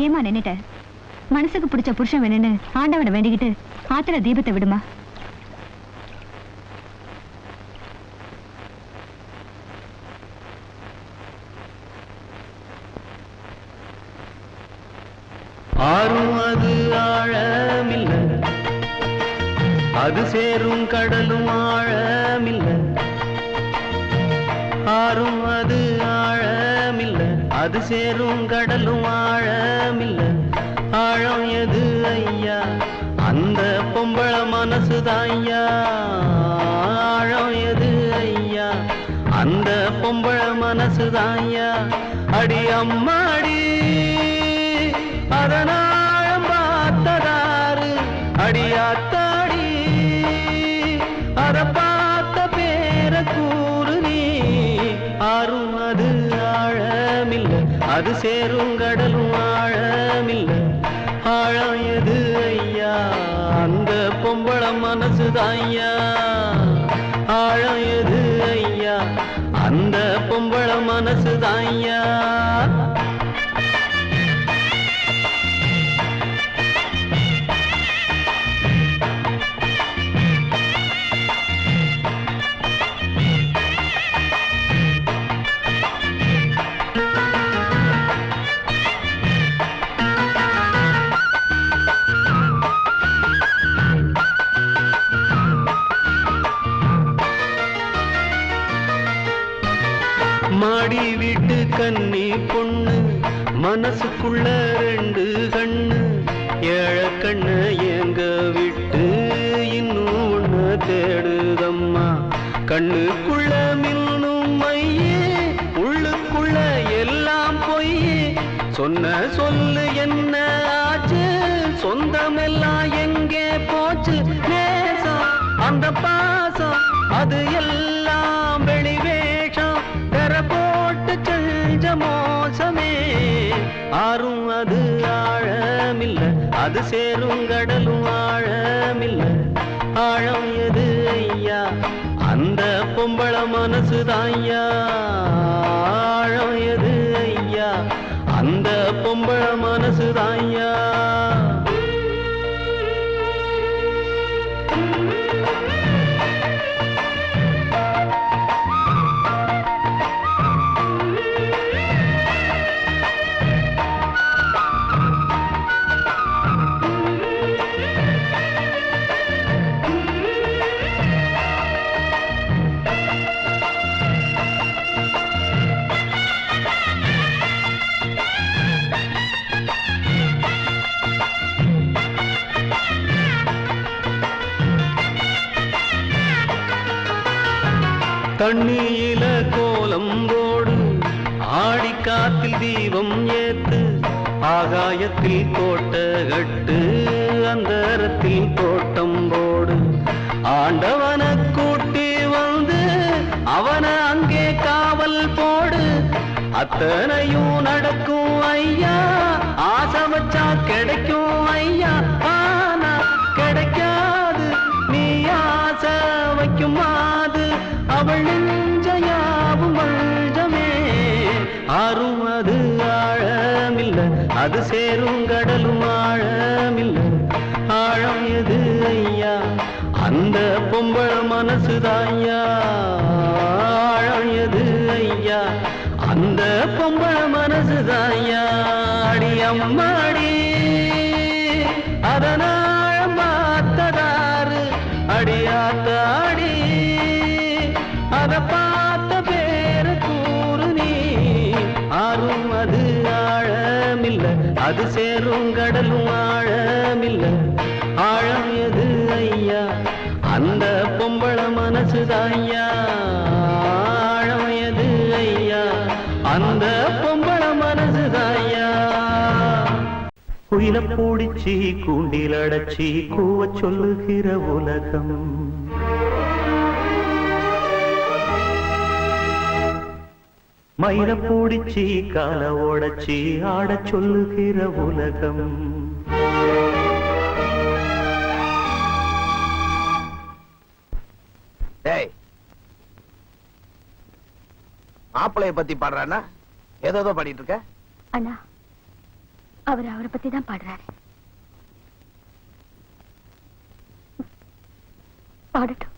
ஏமா நின்னுட்ட? மனசுக்கு பிடிச்ச புருஷன் வேணும்னு ஆண்டவனை வேண்டிக்கிட்டு ஆத்துல தீபத்தை விடுமா. ஆறும் அது ஆழமில்ல, அது சேரும் கடலும் ஆழமில்ல. ஆறும் அது ஆழமில்ல, அது சேரும் கடலும் ஆழமில்ல. ஆழம் எது ஐயா? அந்த பொம்பள மனசுதான் ஐயா. ஆழம் எது ஐயா? அந்த பொம்பள மனசுதான் ஐயா. அடி அம்மாடி அதனாழம் பார்த்ததாரு, அடியாத்தாடி அத பார்த்த பேர கூறு நீ. ஆறும் அது ஆழமில்ல, அது சேரும் கடலும் ஆழமில்ல. ஆழம் எது ஐயா? அந்த பொம்பள மனசுதான் ஐயா. ஆழம் எது ஐயா? அந்த பொம்பள மனசுதான் ஐயா. மாடி வீட்டு கன்னி பொண்ணு, மனசுக்குள்ள ரெண்டு கண்ணு. ஏழ கண்ணு எங்க விட்டு இன்னும் ஒண்ணு தேடுதம்மா. கண்ணுக்குள்ள மின்னும் மையே, உள்ளுக்குள்ள எல்லாம் பொய்யே. சொன்ன சொல்லு என்ன ஆச்சு? சொந்தமெல்லாம் எங்கே போச்சு? நேசம் அந்த பாசம் அது எல்லாம் வெளிவேஷம். தெர போட்டு செஞ்ச மோசமே. ஆறும் அது ஆழமில்ல, அது சேரும் கடலும் ஆழமில்ல. ஆழம் எது ஐயா? அந்த பொம்பள மனசுதான் ஐயா. ஆழம் எது ஐயா? அந்த பொம்பள மனசுதான் ஐயா. தண்ணியில கோலம் போடு, ஆடி காத்தில் தீபம் ஏத்து. ஆகாயத்தில் கோட்டை கட்டு, அந்தரத்தில் தோட்டம் போடு. ஆண்டவன கூட்டி வந்து அவனை அங்கே காவல் போடு. அத்தனையும் நடக்கும் ஐயா, ஆசை வச்சா கிடைக்கும் ஐயா. ஆனா கிடைக்காது, நீ ஆசை வைக்கும் மாது. அவள் நெஞ்சையாவும் வஞ்சமே. ஆறும் அது ஆழமில்ல, அது சேரும் கடலும் ஆழமில்ல. ஆழம் எது ஐயா? அந்த பொம்பள மனசுதான் ஐயா. ஆழம் எது ஐயா? அந்த பொம்பள மனசுதான் ஐயா. அடி அம்மாடி அதனாழம் பார்த்ததாரு, அடியாத்தாடி அத பார்த்த பேர கூறு நீ. ஆறும் அது ஆழமில்ல, அது சேரும் கடலும் ஆழமில்ல. ஆழம் எது ஐயா? அந்த பொம்பள மனசுதான் ஐயா. ஆழம் எது ஐயா? அந்த பொம்பள மனசுதான் ஐயா. குயில பூடிச்சி கூண்டில் அடைச்சி கூவ சொல்லுகிற உலகம். மயில பூடிச்சி கால ஓடச்சி ஆட சொல்லுகிற உலகம். மாப்பிளைய பத்தி பாடுறானா? ஏதோ பாடிட்டு இருக்க அண்ணா. அவர் அவரை பத்தி தான் பாடுறாரு. பாடட்டும்.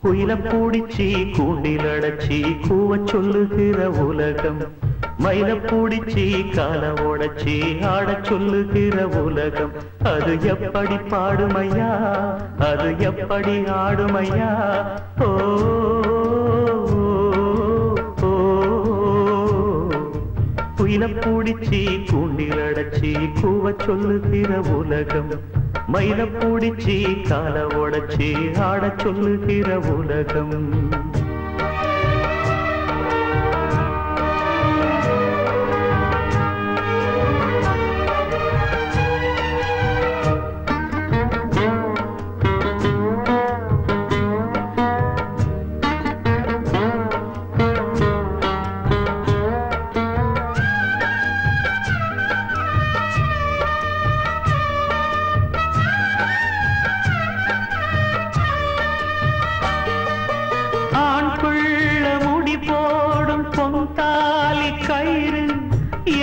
குயில பூடிச்சி கூண்டில் அடைச்சி கூவ சொல்லுகிற உலகம், மயில பூடிச்சி கால உடைச்சி ஆட சொல்லுகிற உலகம். அது எப்படி பாடுமையா, அது எப்படி ஆடுமையா? ஓ குயில பூடிச்சி கூண்டில் அடைச்சி கூவ சொல்லுகிற உலகம், மயில பூடிச்சி கால உடைச்சி ஆட சொல்லுகிற உலகம்.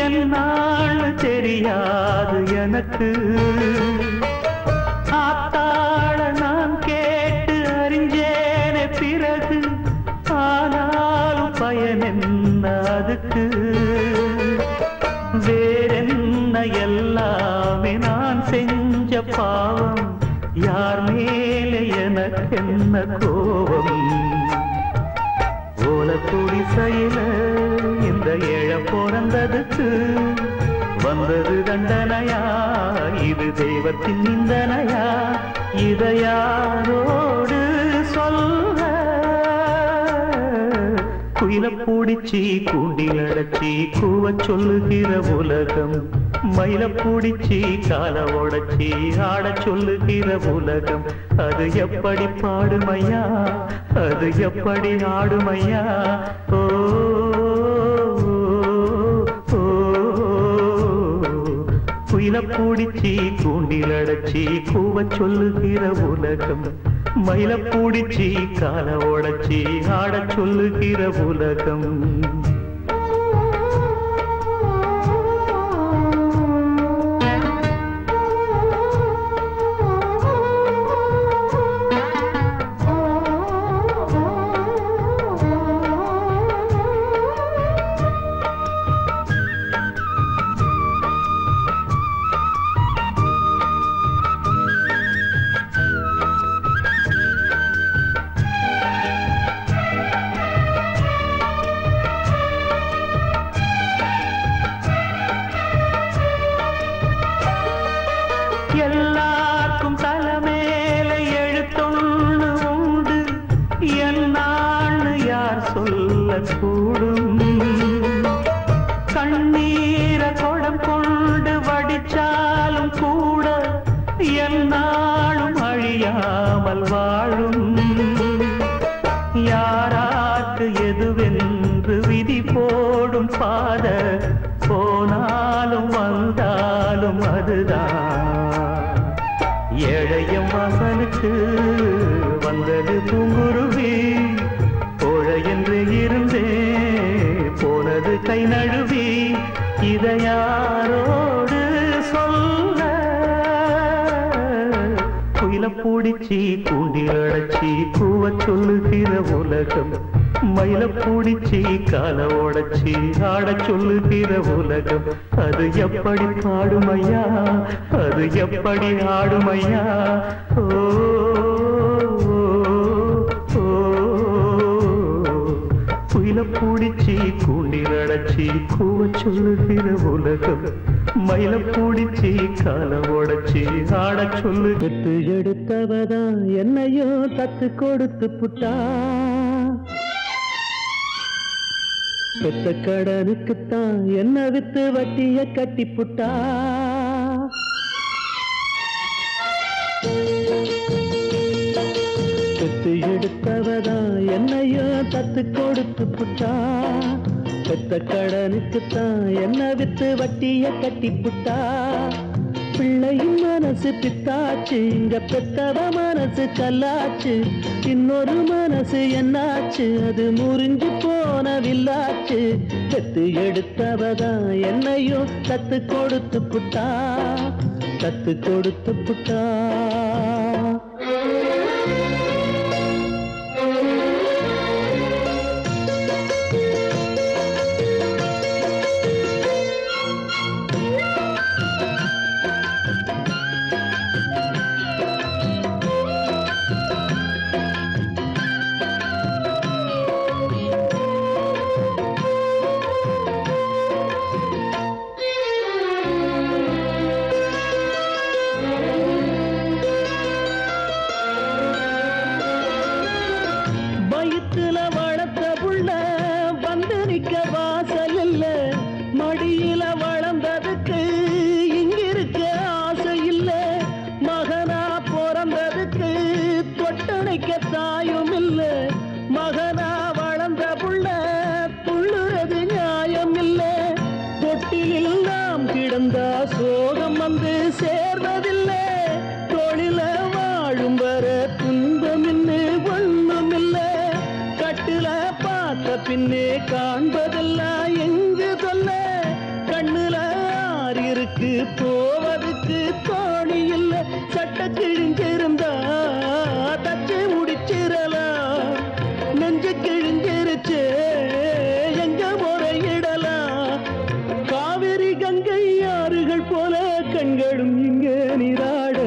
என்னான்னு தெரியாது எனக்கு, ஆத்தாள நான் கேட்டு அறிஞ்சேனே பிறகு, ஆனாலும் பயன் என்ன அதுக்கு? வேறென்ன எல்லாமே நான் செஞ்ச பாவம், யார் மேலே எனக்கு என்ன கோபம்? ஓல குடிசையில இந்த ஏழ பிறந்ததுக்கு வந்தது தண்டனையா, இது தெய்வத்தின் நிந்தனையா? இதை யாரோடு சொல்ல? குயில பூடிச்சி கூண்டில் அடைச்சி கூவ சொல்லுகிற உலகம், மயில பூடிச்சி கால உடைச்சி ஆட சொல்லுகிற உலகம். அது எப்படி பாடுமையா, அது எப்படி ஆடுமையா? ஓ குயில பூடிச்சி கூண்டில் அடைச்சி கூவ சொல்லுகிற உலகம், மயில பூடிச்சி கால உடைச்சி ஆட சொல்லுகிற உலகம். எல்லாருக்கும் தலைமேல எழுத்தொன்னு உண்டு, என்னான்னு யார் சொல்ல கூடும்? கண்ணீர குடம் கொண்டு வடிச்சாலும் கூட என்னாலும் அழியாமல் வாழும். யாராக்கு எதுவென்று விதி போடும் பாத, போனாலும் வந்தாலும் அதுதான். ஏழையம் வாசலுக்கு வந்தது பூங்குருவி, கோழை என்று இருந்தே போனது கை நழுவி. இதை யாரோடு சொல்ல? குயில பூடிச்சி கூண்டில் அடைச்சி கூவ சொல்லுகிற உலகம், மயில பூடிச்சி கால உடைச்சி ஆட சொல்லுகிற உலகம். அது எப்படி பாடுமையா, அது எப்படி ஆடுமையா? ஓ குயில பூடிச்சி கூண்டில் அடைச்சி கூவ சொல்லுகிற உலகம், மயில பூடிச்சி கால உடைச்சி ஆட சொல்லு. விட்டு எடுத்தவதா என்னையோ தத்து கொடுத்து புட்டா, பெத்த கடனுக்குத்தான் என்ன வித்து வட்டிய கட்டி புட்டா. பெத்து எடுத்தவதா என்னையோ தத்து கொடுத்து புட்டா, பெத்த கடனுக்குத்தான் என்ன வித்து வட்டிய கட்டி புட்டா. பிள்ளையின் மனசு பித்தாச்சு, இங்க பெத்தவ மனசு கல்லாச்சு. இன்னொரு மனசு என்னாச்சு, அது முறிஞ்சு போன வில்லாச்சு. பெத்து எடுத்தவதான் என்னையும் தத்து கொடுத்து புட்டா, தத்து கொடுத்து புட்டா. வயிற்றுல வளர்த்த புள்ள வந்து நிக்க வாசல் இல்ல, மடியில வளர்ந்ததுக்கு இங்கிருக்க ஆசை இல்ல. மகனா பிறந்ததுக்கு தொட்டணைக்க தாயும் இல்ல. மகனா வளர்ந்த புள்ள துள்ளுறது நியாயம் இல்ல. தொட்டிலில் நாம் கிடந்தா சோகம் வந்து சேர்வதில்லை. தொழில வாழும் வர துன்பம் இன்னு ஒண்ணும் இல்ல. கட்டுல பார்த்த பின்னே காண்பதெல்லாம் எங்கு சொல்ல. கண்ணுல ஆறு இருக்கு போவதுக்கு தோணி இல்ல. சட்ட கிழிஞ்சிருந்தா தச்சு முடிச்சிடலாம். நெஞ்சு கிழிஞ்சிருச்சு எங்க முறையிடலாம். காவிரி கங்கை ஆறுகள் போல கண்களும் இங்க நீராட.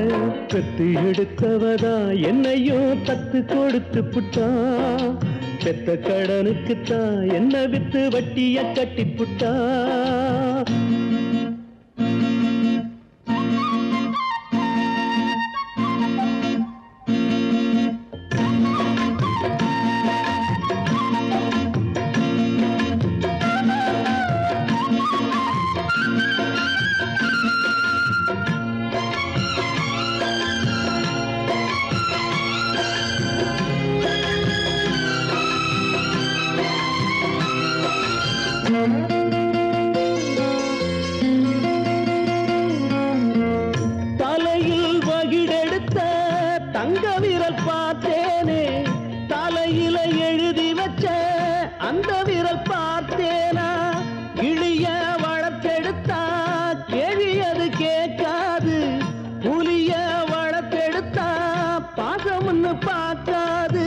பெத்து எடுத்தவதா என்னையும் தத்து கொடுத்து புட்டா. பெத்த கடனுக்குத்தான் என்ன வித்து வட்டிய கட்டி புட்டா. தலையில் வகிடெடுத்த தங்க விரல் பார்த்தேனே. தலையில எழுதி வச்ச அந்த விரல் பார்த்தேனா. இழிய வளர்த்தெடுத்தா கேள்வி அது கேட்காது. புலிய வளர்த்தெடுத்தா பாசம்னு பார்க்காது.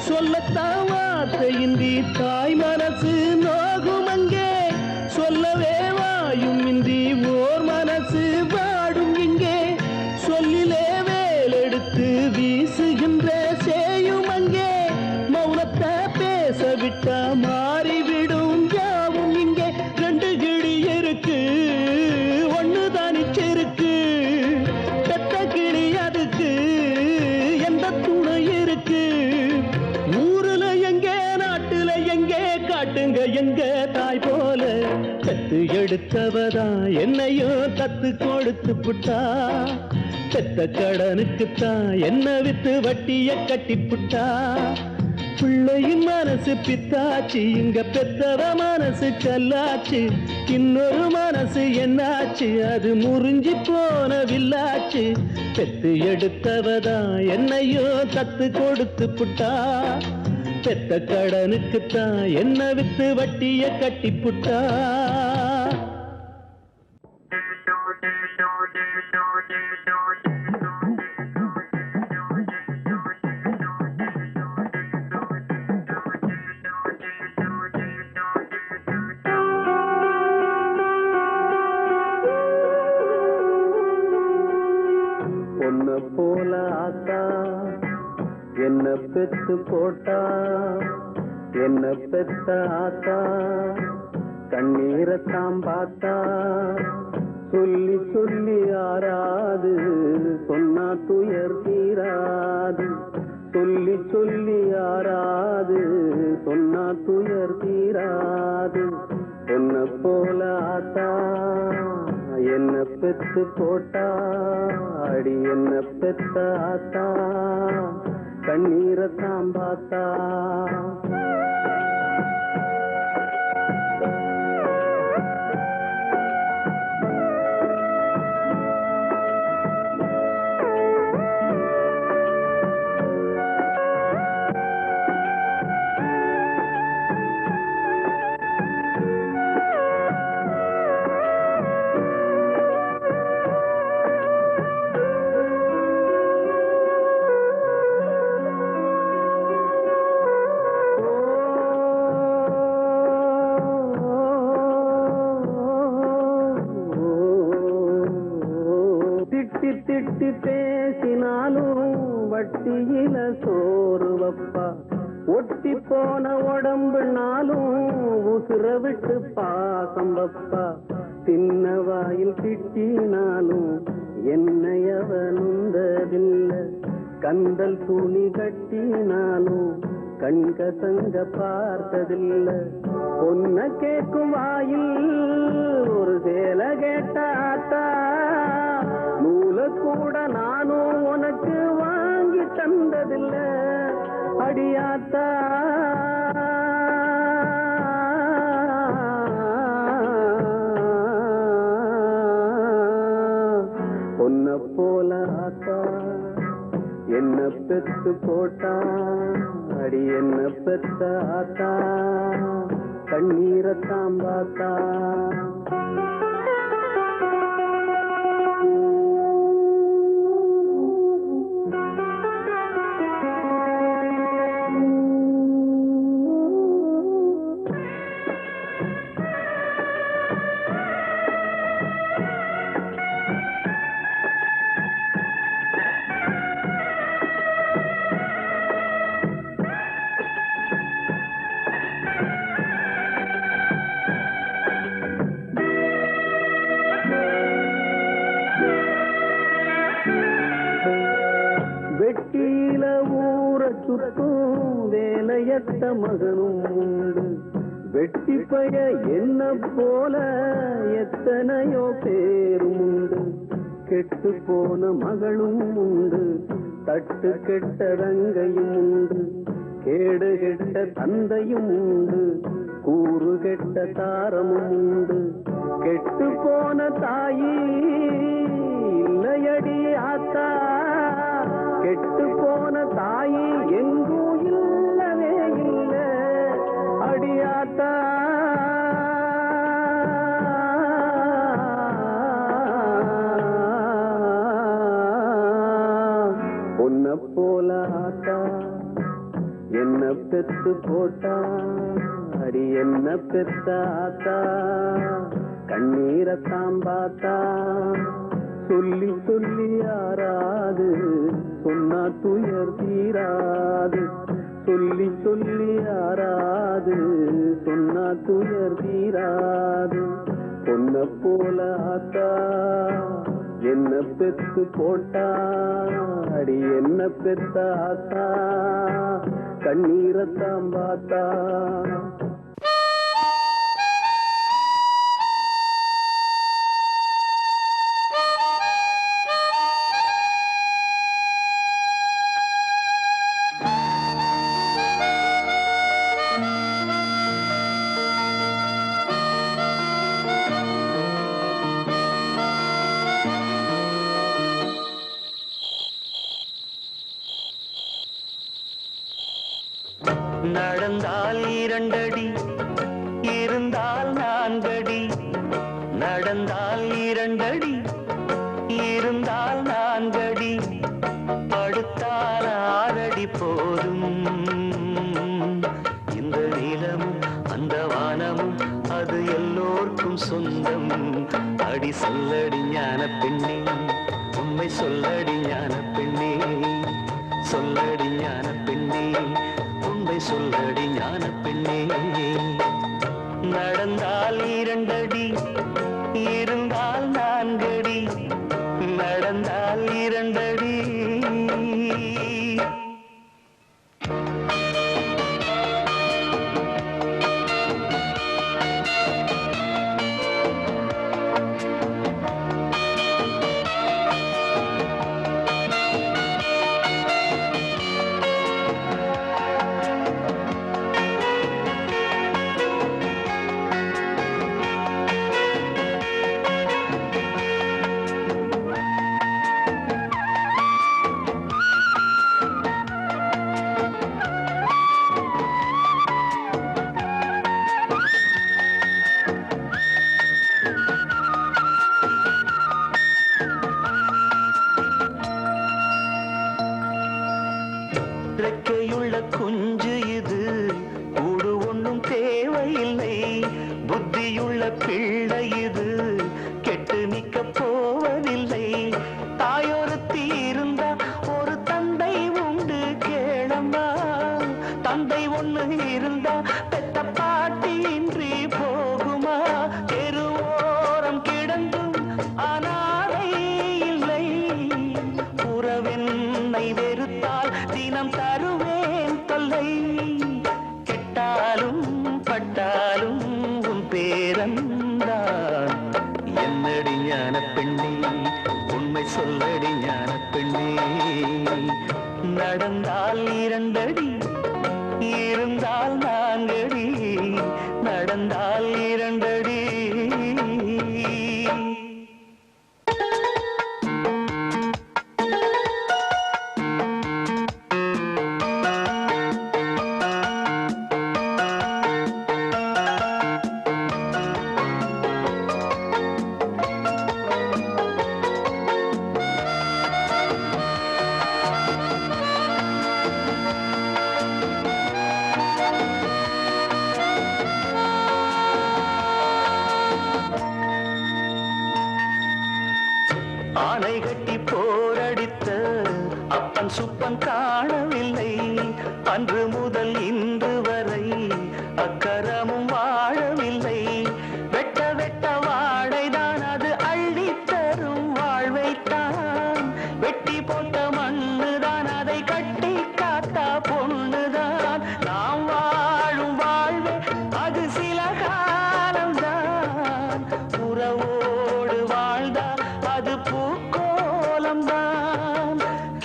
சொல்லத்தான் வார்த்தையின்றி தாய் மனசு நோகும் அங்கே. சொல்லவே வாயும் இன்றி ஓர் மனசு வாடும் இங்கே. சொல்லிலே வேலெடுத்து வீசுகின்ற சேயும் அங்கே. மௌனத்தை பேச விட்டா மாறிவிடும் யாவும் இங்கே. ரெண்டு கிளி இருக்கு ஒண்ணு தனிச்சிருக்கு. பெத்த கிளி அதுக்கு எந்த துணை இருக்கு. ஊருல எங்கே நாட்டுல எங்கே காட்டுங்க எங்க தாய் போல. பெத்து எடுத்தவதான் என்னையும் தத்து கொடுத்து புட்டா. பெத்த கடனுக்குத்தான் என்ன வித்து வட்டிய கட்டி புட்டா. பிள்ளையின் மனசு பித்தாச்சு, இங்க பெத்தவ மனசு கல்லாச்சு. இன்னொரு மனசு என்னாச்சு, அது முறிஞ்சி போன வில்லாச்சு. பெத்து எடுத்தவதான் என்னையும் தத்து கொடுத்து புட்டா. பெத்த கடனுக்குத்தான் என்ன வித்து வட்டிய கட்டி புட்டா. பொன்ன போல ஆத்தா என்ன பெத்து போட்டா. என்ன பெத்த ஆத்தா கண்ணீரத்தாம் பார்த்தா. சொல்லி சொல்லி ஆறாது சொன்னா துயர் தீராது. சொல்லி சொல்லி ஆறாது சொன்னா துயர் தீராது. பொன்ன போல ஆத்தா என்ன பெத்து போட்டா. அடி என்ன பெத்த ஆத்தா கண்ணீரத்தாம் பார்த்தா. திட்டி பேசினாலும் வட்டியில சோறு வப்பா. ஒட்டி போன உடம்புனாலும் உசுர விட்டு பாசம் வப்பா. சின்ன வாயில் திட்டினாலும் என்னையவனுந்ததில்லை. கந்தல் துணி கட்டினாலும் கண்கசங்க பார்த்ததில்லை. பொன்ன கேட்கும் வாயில் ஒரு சேல கேட்டாத்தா, நூல கூட நானும் உனக்கு வாங்கி தந்ததில்லை. அடியாத்தா பொன்ன போல ஆத்தா என்ன பெத்து போட்டா. அடி என்ன பெத்த ஆத்தா கண்ணீரத்தாம் பார்த்தா. வெட்டியில ஊற சுத்தும் வேலையத்த மகனும் உண்டு. வெட்டி பய என்ன போல எத்தனையோ பேரும் உண்டு. கெட்டு போன மகளும் உண்டு, தட்டு கெட்ட தங்கையும் உண்டு. கேடு கெட்ட தந்தையும் உண்டு, கூறு கெட்ட தாரமும் உண்டு. கெட்டு போன தாயி இல்லையடி ஆத்தா, கெட்டு போன தாயி எங்கும் இல்லவே இல்லை. அடியாத்தா பொன்ன போல ஆத்தா என்ன பெத்து போட்டா. அடி என்ன பெத்த ஆத்தா கண்ணீரத்தாம் பார்த்தா. சொல்லி சொல்லி யாராது சொன்னா துயர் தீராது. சொல்லி சொல்லி யாராது சொன்னா துயர் தீராது. பொன்ன போல ஆத்தா என்ன பெத்து போட்டா. அடி என்ன பெத்த ஆத்தா கண்ணீரத்தாம் பார்த்தா. நடந்தால் 2 அடி, இருந்தால் 4 அடி. நடந்தால் 2 அடி, இருந்தால் 4 அடி. படுத்தால் 6 அடி போதும். இந்த நிலமும் அந்த வானமும் அது எல்லோர்க்கும் சொந்தம். அடி சொல்லடி ஞான பெண்ணே, உண்மை சொல்லடி ஞான பெண்ணே. சொல்லடி ஞான பெண்ணே, உண்மை சொல்லடி ஞான பெண்ணே. நடந்தால் 2 அடி, இருந்தால் 4 அடி. நடந்தால் 2 அடி. ரெக்கையுள்ள குஞ்சு இது, கூடு ஒன்றும் தேவையில்லை. புத்தியுள்ள பிள்ளை இது, கெட்டு நிக்க போவதில்லை. தாயோரு பேரந்தான். என்னடி ஞான பெண்ணே, உண்மை சொல்லடி ஞான பெண்ணே. நடந்தால் 2 அடி, இருந்தால் 4 அடி, நடந்தால் 2 அடி. ஆனை கட்டி போரடித்த அப்பன் சுப்பன் காணவில்லை. அன்று முதல் இன்று வரை அக்கரமும் வாழவில்லை. வெட்ட வெட்ட வாழைதான் அது அள்ளி தரும் வாழ்வைத்தான். வெட்டி போட்ட மண்ணுதான் அதை கட்டி காத்தா பொண்ணுதான். நாம் வாழும் வாழ்வே அது சில காலம்தான். உறவோடு வாழ்ந்தா அது பூக்கோலம்தான்.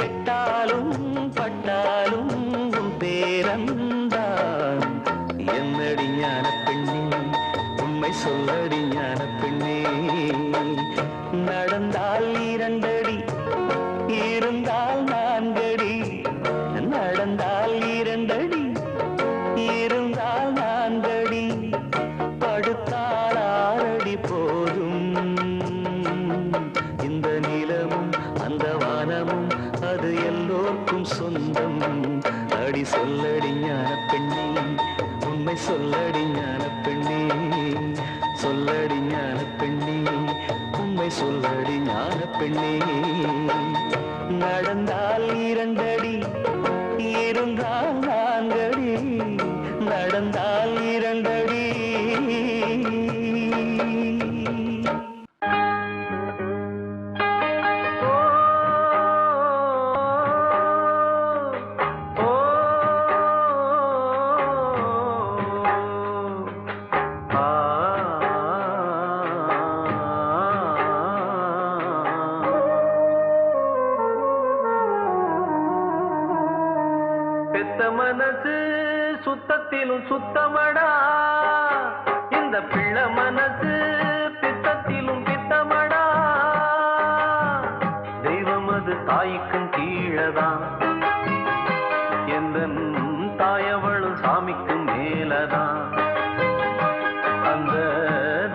கெட்டாலும் பட்டாலும் உன் பேரந்தான். என்னடி ஞான பெண்ணே, உண்மை சொல்லடி ஞான பெண்ணே. நடந்தால் 2 அடி, இருந்தால் 4 அடி, நடந்தால் 2 அடி, இருந்தால் 4 அடி, படுத்தால் 6 அடி போதும். இந்த நிலமும் அந்த வானமும் அது எல்லோருக்கும் சொந்தம். அடி சொல்லடி ஞான பெண்ணே, உண்மை சொல்லடி ஞான பெண்ணே. சொல்லடி ஞான பெண்ணே, உண்மை சொல்லடி ஞான பெண்ணே. நடந்தால் 2 அடி, இருந்தால் 4 அடி, நடந்தால் 2 அடி. பெத்த மனசு சுத்தத்திலும் சுத்தமடா, இந்த பிள்ளை மனசு பித்தத்திலும் பித்தமடா. தெய்வம் அது தாய்க்கும் கீழதான், எந்த தாயவளும் சாமிக்கும் மேலதான். அந்த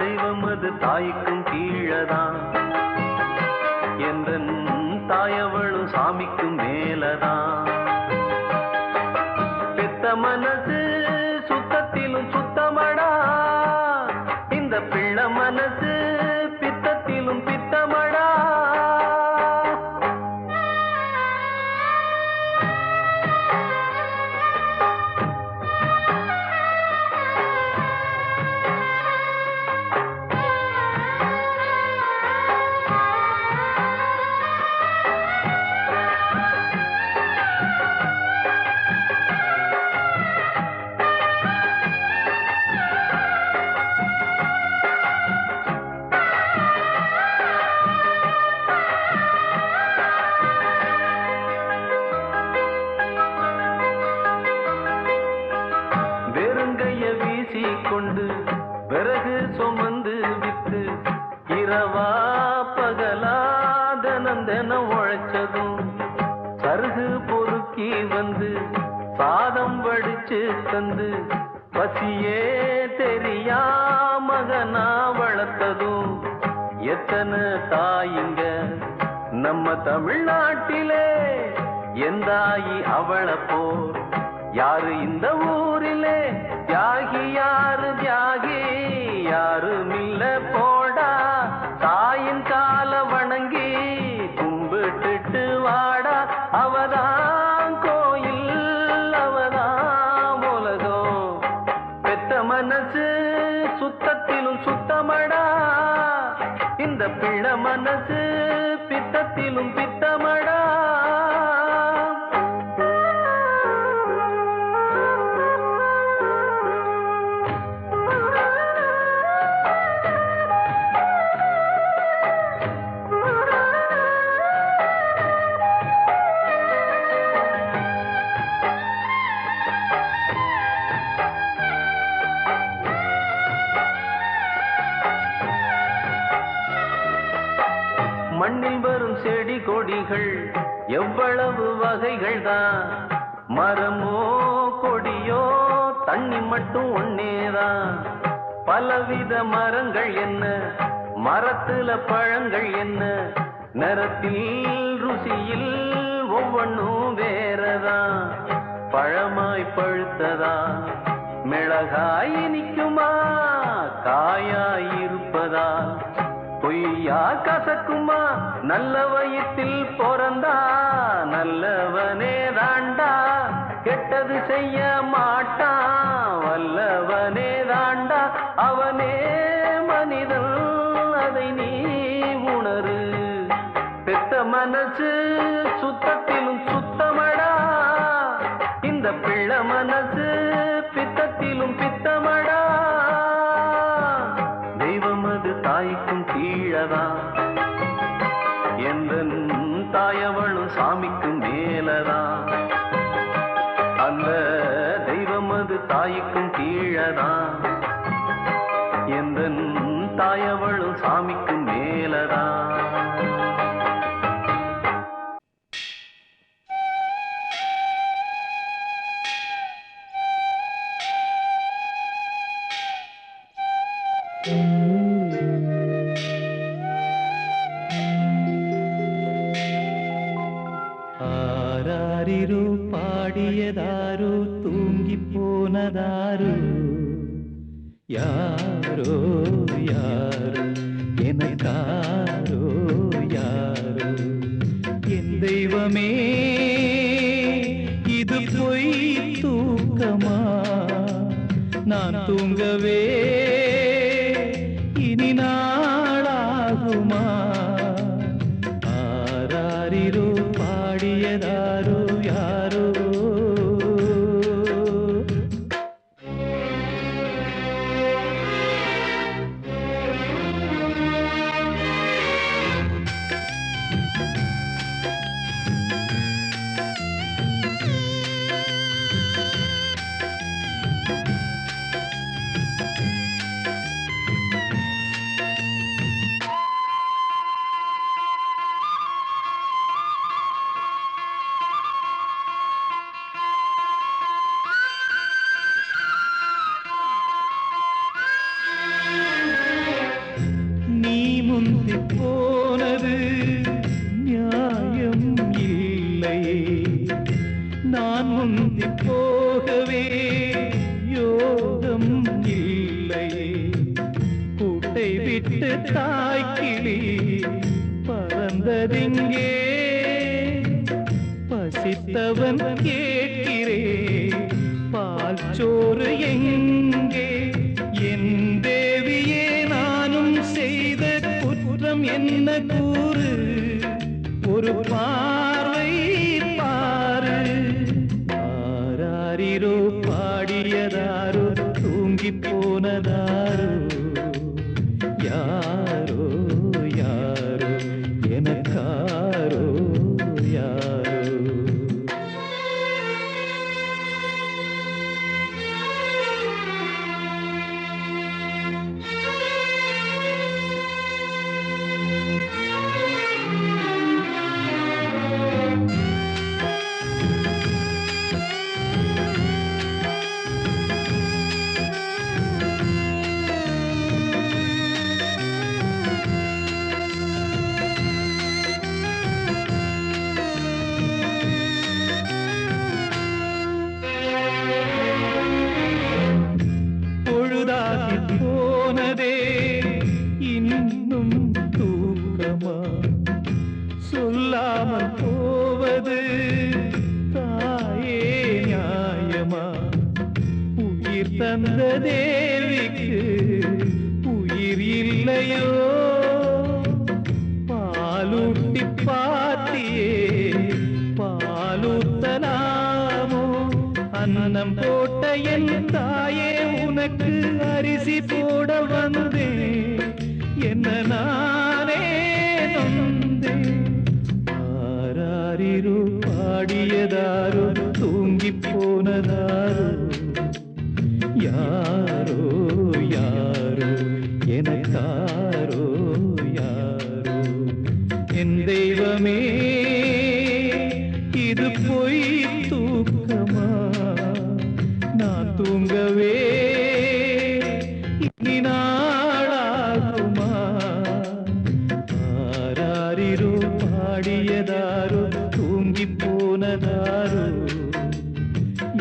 தெய்வம் அது தாய்க்கும் கீழதான், எந்த தாயவளும் சாமிக்கும் மேலதான். மனசு சுத்தத்திலும் சுத்தமடா, இந்த பிள்ளை மனசு பித்தத்திலும் பித்தமடா. கொண்டு விறகு சுமந்து வித்து இரவா பகலா தினம் தினம் உழைச்சதும், சருகு பொறுக்கி வந்து சாதம் வடிச்சு தந்து பசியே தெரியா மகனா வளர்த்ததும், எத்தனை தாயிங்க நம்ம தமிழ்நாட்டிலே, எந்தாயி அவளை போர் யாரு இந்த ஊரிலே. தியாகி யாரு தியாகி யாரும் இல்ல போடா, தாயின் கால வணங்கி கும்பிட்டுட்டு வாடா. அவதான் கோயில் அவதான் உலகம், பெத்த மனசு சுத்தத்திலும் சுத்தமடா, இந்த பிள்ளை மனசு பித்தத்திலும் பித்தமடா. மண்ணில் வரும் செடி கொடிகள் எவ்வளவு வகைகள் தான், மரமோ கொடியோ தண்ணி மட்டும் ஒன்னேதான். பலவித மரங்கள் என்ன, மரத்துல பழங்கள் என்ன, நிறத்தில் ருசியில் ஒவ்வொன்றும் வேறதான். பழமாய் பழுத்ததா, மிளகாய் இனிக்குமா, காயாய் இருப்பதா, பொய்யா கசக்குமா, நல்ல வயிற்றில் பிறந்தா நல்லவனே தாண்டா, கெட்டது செய்ய மாட்டான் வல்லவனே தாண்டா, அவனே மனிதன் அதை நீ உணரு. பெத்த மனசு சுத்தத்திலும் சுத்தமடா, இந்த பிள்ளை மனசு பித்தத்திலும் பித்தமடா. தெய்வம் அது தாய்க்கும் கீழதான், எந்த தாயவளும் சாமிக்கு மேலதான். அந்த தெய்வம் அது தாய்க்கும் கீழதான், எந்த தாயவளும் சாமிக்கு மேலதான். ஆராரிரு பாடியதாரு தூங்கி போனதாரு, யாரோ யாரோ எனக்காரோ யாரோ. என் தெய்வமே இது பொய் தூக்கமா, நான் தூங்கவே இனி நாளாகுமா. ஆராரிரோ பாடியதாரோ யாரோ. போனது நியாயம் இல்லை, நான் முந்தி போகவே யோகம் இல்லை. கூட்டை விட்டு தாய்க்கிளி பறந்ததிங்கே, பசித்தவன் கேட்கிறே பால் சோறு எங்கே. என் தேவியே நானும் செய்த குற்றம் என்ன கூறு, ஒரு பார்வை பாரு. ஆராரிரோ பாடியதாரோ தூங்கி போனதாரோ, யாரோ யாரோ எனக்காரோ யாரோ. போனதே இன்னும் தூக்கமா, சொல்லாமல் போவது தாயே நியாயமா. உயிர் தந்த தேவிக்கு உயிர் இல்லையோ, பாலூட்டி பாத்தியே பாலூத்தலாமோ. அன்னம் போட்ட என் தாயே உனக்கு அரிசி போட வந்தேன், என்ன நானே நொந்தேன். ஆராரிரோ பாடியதாரோ தூங்கி போனதாரோ, யாரோ யாரோ எனக்காரோ யாரோ. என் தெய்வமே இது பொய் தூக்கமா நான் தூங்கவே இனி நாளாகுமா ஆராரிரோ பாடியதாரோ தூங்கி போனதாரோ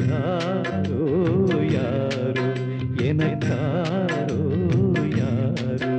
யாரோ யாரோ எனக்காரோ யாரோ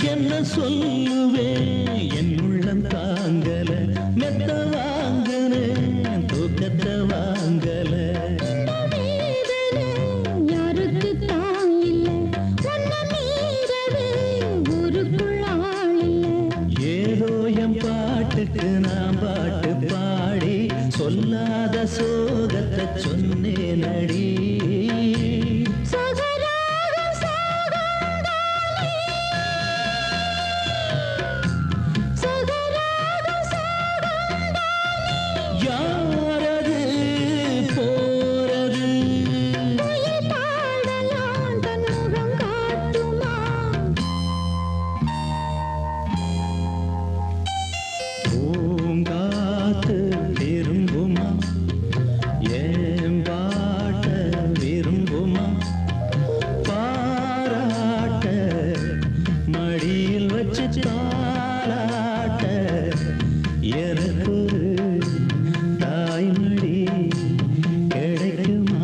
என்ன சொல்லுவேன் என் உள்ளம் தாங்கல மெத்த வாங்கல தூக்கத்தை வாங்கல யாருக்கு தான் இல்லை ஒன்ன மீறவே ஊருக்குள் ஆள் இல்லை ஏதோ என் பாட்டுக்கு நான் பாட்டு பாடி சொல்லாத சோகத்தை சொன்னேன் நடி யாரது போறது பாடலாம் தன்முகம் காட்டுமா பூங்காத்து விரும்புமா ஏன் பாட்ட விரும்புமா பாராட்ட மடியில் வச்சு தாளாட்ட எனக்கு தாய்மடி கிடைக்குமா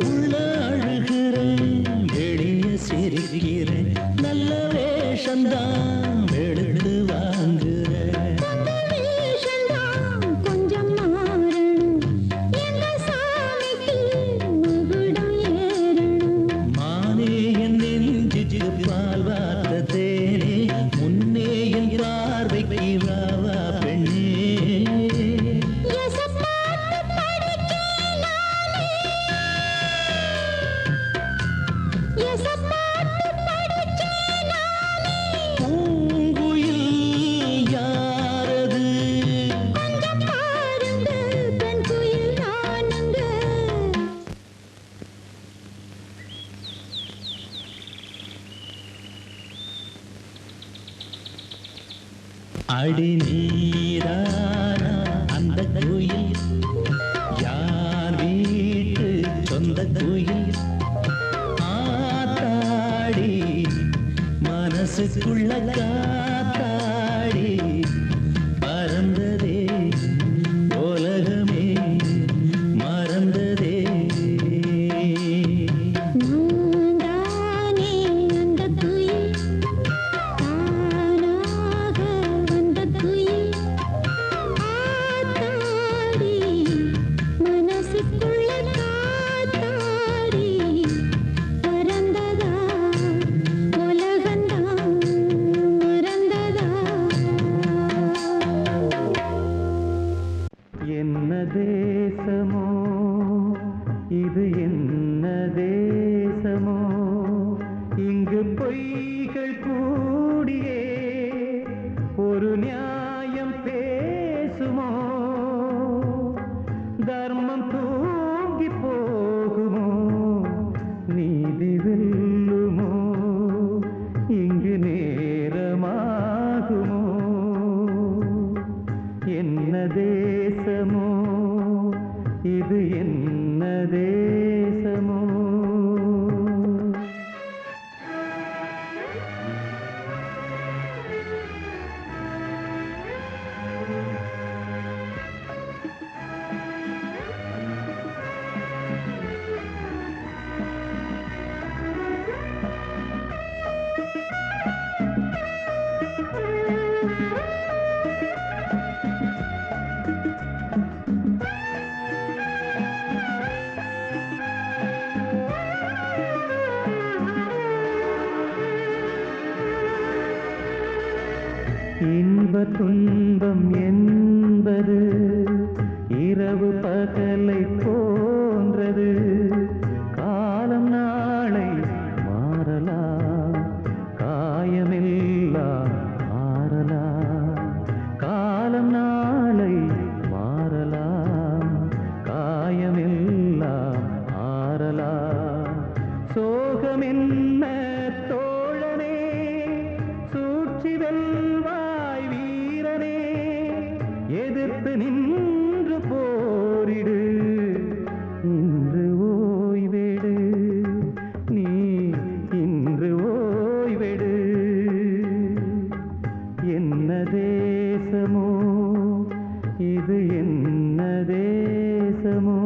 உள்ள அழுகிறேன் வெளியே சிரிக்கிறேன் நல்ல வேஷந்தான் வெளுத்து வாங்குறேன் கொஞ்சம் மாறணும் எங்க சாமிக்கு முகுடம் ஏறணும் மானே என் நெஞ்சுக்கு பால் வார்த்த தேனே முன்னே என் பார்வைக்கு வாவா பெண்ணே எசப்பாட்டு படிக்கலாமே எசப்பாட்டு படிக்கலாமே பூங்குயில் யாரது கொஞ்சம் பாருங்க பெண் குயில் நானுங்க அடி நீரானா அந்த குயில் யார் வீட்டு சொந்த குயில் ஆத்தாடி மனசுக்குள்ள காத்தாடி பறந்ததே உலகமே மறந்ததே நான்தானே அந்த குயில் தானாக வந்த குயில் ஆத்தாடி மனசுக்குள்ள காத்தாடி பறந்ததா உலகந்தான் மறந்ததா என்ன தேசமோ இது என்ன தேசமோ இங்கு பொய்கள் கூடியே ஒரு நியாயம் பேசுமோ தர்மம் தூங்கி போகுமோ நீதி வெல்லுமோ இங்கு நேரமாகுமோ என்ன தேசமோ இது என்ன தேசமோ இன்ப துன்பம் என்பது இரவு பகலை போன்றது காலம் நாளை மாறலாம் காயமெல்லாம் மாறலாம் காலம் நாளை மாறலாம் காயமெல்லாம் மாறலாம் சோகம் என்ன தோழனே சூழ்ச்சி வெல்வாய் வீரனே எதிர்த்து நின்று போரிடு இன்று ஓய்வெடு நீ இது என்ன தேசமோ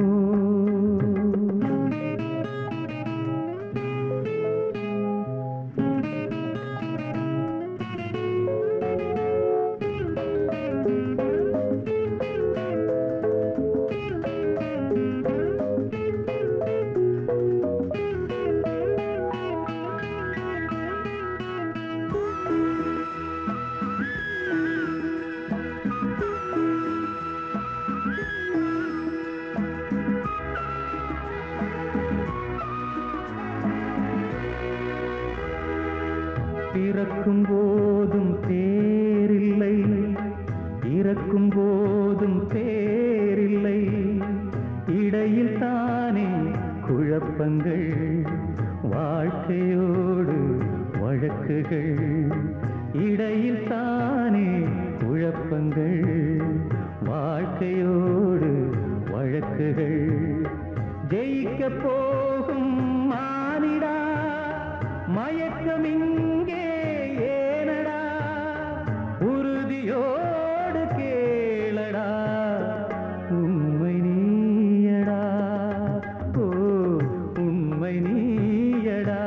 பிறக்கும் போதும் பேரில்லை இறக்கும் போதும் பேரில்லை இடையில் தானே குழப்பங்கள் வாழ்க்கையோடு வழக்குகள் இடையில் தானே குழப்பங்கள் வாழ்க்கையோடு வழக்குகள் ஜெயிக்க போகும் மானிடா மயக்கம் இங்கே ஏனடா உறுதியோடு கேளடா உண்மை நீயடா ஓ உண்மை நீயடா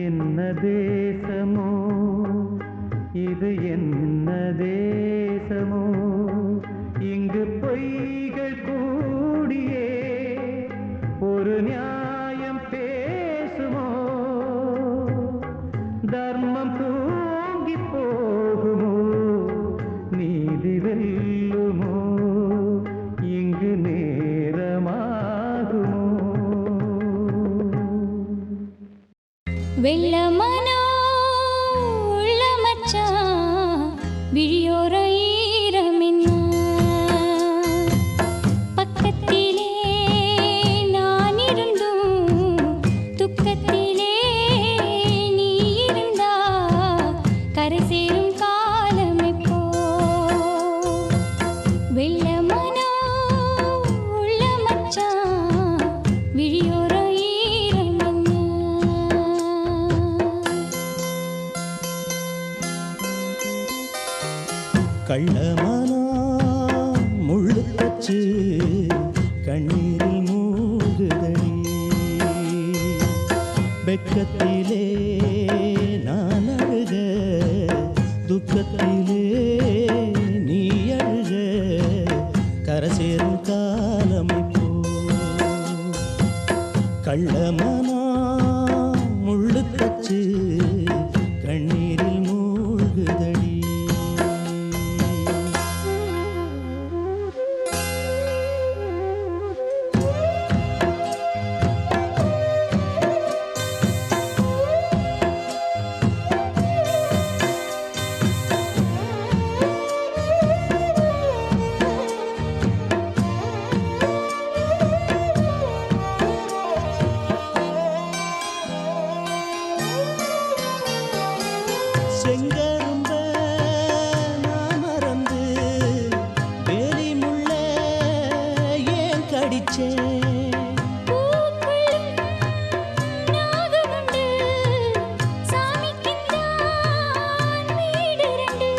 என்ன தேசமோ இது என்ன தேசமோ இங்கு பொய்கள் கூடியே ஒரு நியாயம் பேசுமோ தர்மம் தூங்கி போகுமோ நீதி வெல்லுமோ இங்கு நேரமாகுமோ வெள்ளமனோ உள்ள மச்சான் விழியோர ஈரமென்ன பக்கத்திலே நான் இருந்தும் துக்கத்திலே நீ இருந்தா கரை சேரும் காலம் எப்போ வெள்ளமனோ உள்ள மச்சான் விழியோர ஈரமென்ன கள்ளமானா முள்ளு தச்சு கண்ணீரில் மூழ்குதடி வெக்கத்திலே நான் அழுக துக்கத்திலே நீ அழுக கரை சேரும் காலம் இப்போ கள்ளமானா முள்ளு தச்சு கண்ணீரில் மூழ்குதடி செங்கரும்ப நான் மறந்து வேலி முள்ள ஏன் கடிச்சேன் பூக்களும் நாகமுண்டு சாமிக்குத்தான் வீடு ரெண்டு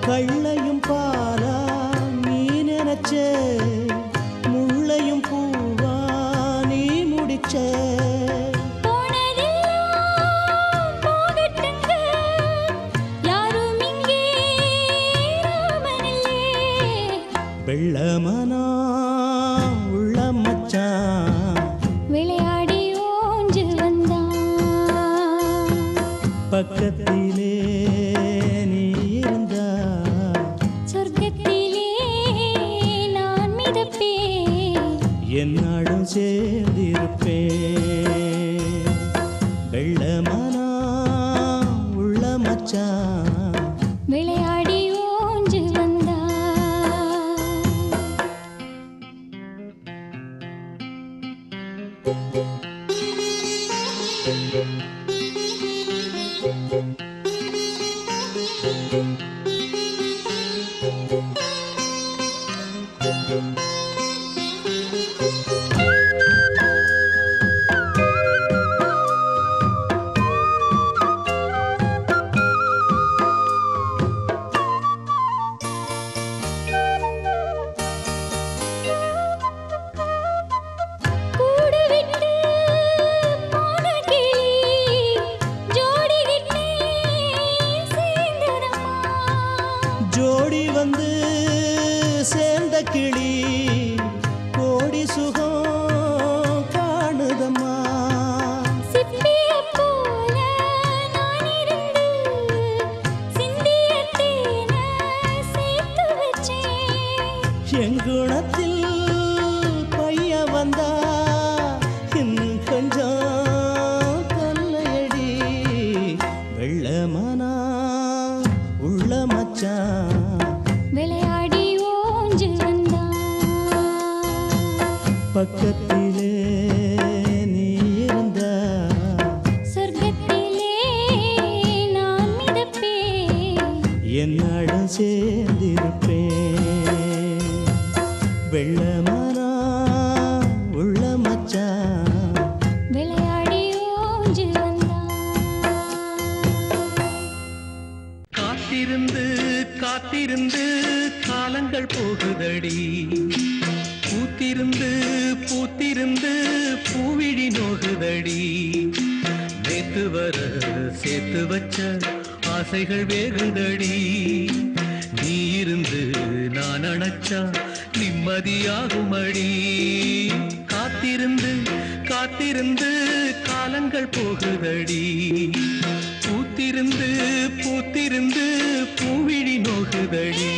கள்ளையும் பாலா நீ நினைச்ச முள்ளையும் பூவா நீ முடிச்ச போனதெல்லாம் போகட்டுங்க யாரும் இங்கே ராமனில்லே வெள்ளமனா உள்ள மச்சான் விளையாடி ஓஞ்சு வந்தான் பக்கத்திலே நீ இருந்தா சொர்க்கத்திலே நான் மிதப்பேன் என்னாலும் சேர்ந்திருப்பேன் வெள்ளமனா உள்ள மச்சான் விளையாடி ஓஞ்சு வந்தான் ஓடி வந்து சேர்ந்த கிளி கோடி சுகம் காணுதம்மா. சிப்பியைப் போல நான் இருந்து சிந்திய தேனை சேர்த்து வச்சேன். எங்குணத்தில் பைய வந்தா இன்னும் கொஞ்சம் தொல்லையடி. வெள்ளமானா உள்ள மச்சான் விளையாடி ஓஞ்சு வந்தான். பக்கத்திலே நீ இருந்தா சொர்க்கத்திலே நான் மிதப்பேன். என்னாடும் சேர்ந்திருப்பேன். வெள்ளமானா உள்ள மச்சான் விளையாடி ஓஞ்சு வந்தான். காத்திருந்து காத்திருந்து காலங்கள் போகுதடி. பூத்திருந்து பூத்திருந்து பூவிழி நோகுதடி. நேத்து வர சேர்த்து வச்ச ஆசைகள் வேகுதடி. நீ இருந்து நான் அணைச்சா நிம்மதியாகுமடி. காத்திருந்து காத்திருந்து காலங்கள் போகுதடி. பூத்திருந்து பூத்திருந்து பூவிழி நோகுதடி.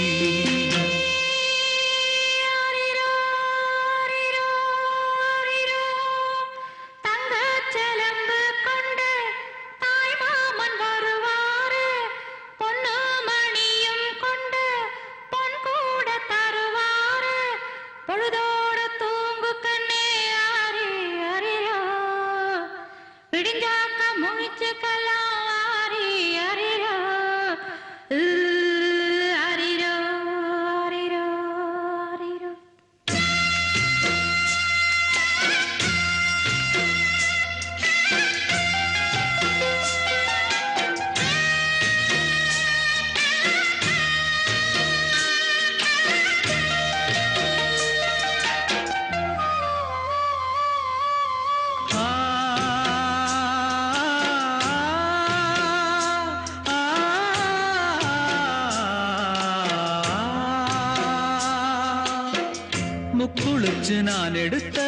முக்குளிச்சு நான் எடுத்த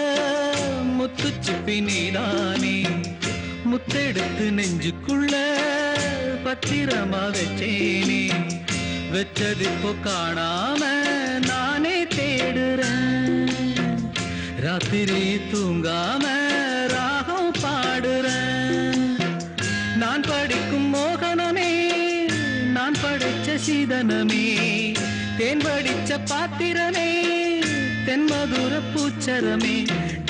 முத்துச்சிப்பி நீதானே. முத்தெடுத்து நெஞ்சுக்குள்ள பத்திரமா வச்சேனே. வச்சதிப்போ காணாம நானே தேடுறேன். ராத்திரி தூங்காம ராகம் பாடுறேன். நான் படிக்கும் மோகனமே நான் படைச்ச சீதனமே. தேன் படிச்ச பாத்திரமே தென்மதுர பூச்சரமே.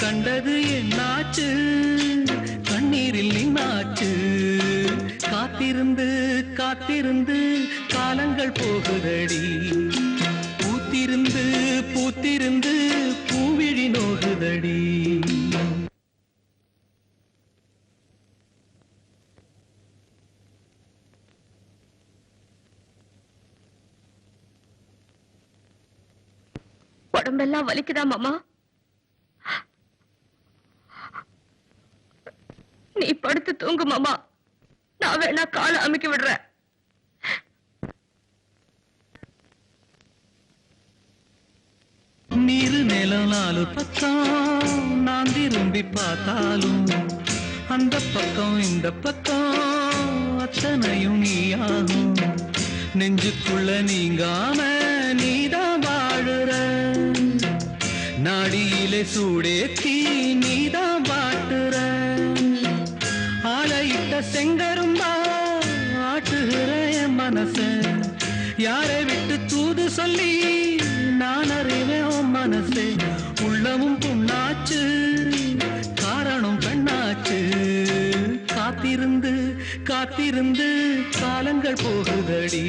கண்டது என்னாச்சு கண்ணீரில் நின்னாச்சு. காத்திருந்து காத்திருந்து காலங்கள் போகுதடி. பூத்திருந்து பூத்திருந்து பூவிழி நோகுதடி. உடம்பெல்லாம் வலிக்குதா மாமா? நீ படுத்து தூங்கு மாமா. நான் வேணா காலை அமுக்கி விடுறேன். நீரு நிலம் நாலு பக்கம் நான் திரும்பி பார்த்தாலும் அந்த பக்கம் இந்த பக்கம் அத்தனையும் நீயாகும். நெஞ்சுக்குள்ள நீங்காம நீதான் வாழுற. நாடியிலே சூடேத்தி நீதான் வாட்டுற. ஆளையிட்ட செங்கரும்பா ஆட்டுகிற என் மனச. யாரை விட்டு தூது சொல்லி நான் அறிவேன் உன் மனசே. உள்ளமும் புண்ணாச்சு காரணம் பெண்ணாச்சு. காத்திருந்து காத்திருந்து காலங்கள் போகுதடி.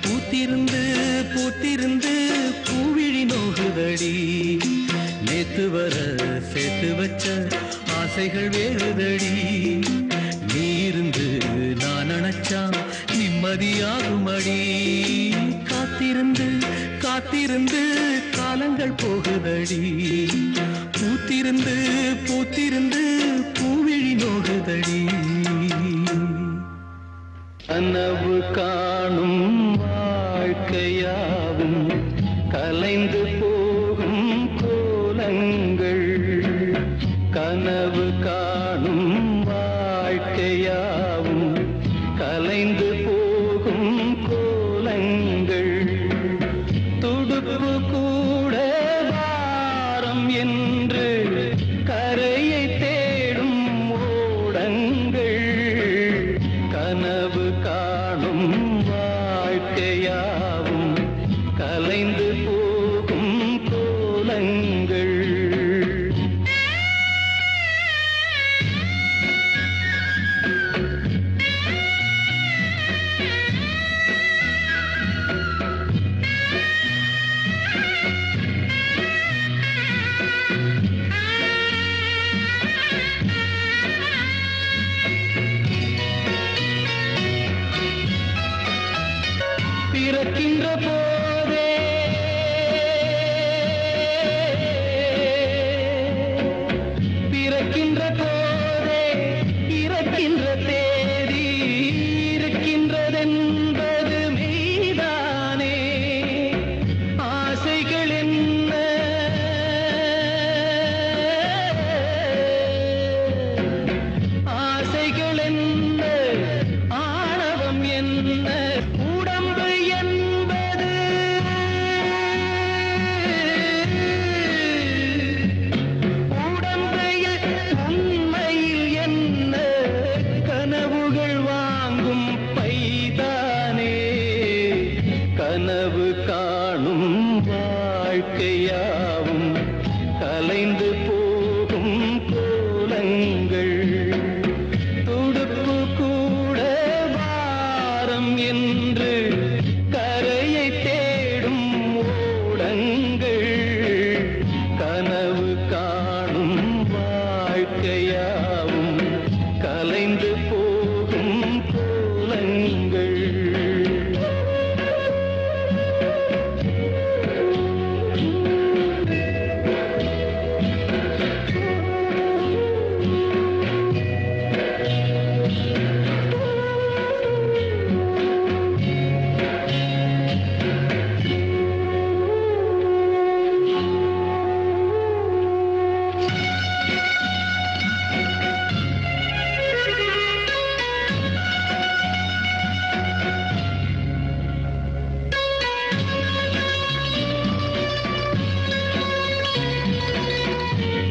பூத்திருந்து பூத்திருந்து பூவிழி நோகுதடி. நேத்து வர சேர்த்து வச்ச ஆசைகள் வேறுதடி. நீ இருந்து நான் நினைச்சா நிம்மதியாகுமடி. காத்திருந்து காத்திருந்து காலங்கள் போகுதடி. பூத்திருந்து பூத்திருந்து பூவிழி நோகுதடி. கனவு காணும் வாழ்க்கையா வாழ்க்கையாவும் கலைந்து போகும் கோலங்கள் கனவு காணும் வாழ்க்கையாவும் கலைந்து போகும் கோலங்கள் துடுப்பு கூட வாரம் என்று கரையை தேடும் ஓடங்கள் கனவு காணும் வாழ்க்கையாவும் கலைந்து போகும் கோலங்கள் பிறக்கின்ற போதே பிறக்கின்ற போதே இறக்கின்ற தேதி இருக்கின்றதென்பது மெய்தானே ஆசைகள் என்ன ஆசைகள் என்ன ஆணவம் என்ன உடம்பு என்பது உடம்பு உண்மையில் என்ன கனவுகள் வாங்கும் பைதானே கனவு காணும் வாழ்க்கையாவும் கலைந்து போகும் கோலங்கள் துடுப்பு கூட வாரம் என்று கரையை தேடும் ஓடங்கள் கனவு காணும் வாழ்க்கையாவும் கலைந்து போகும் கோலங்கள்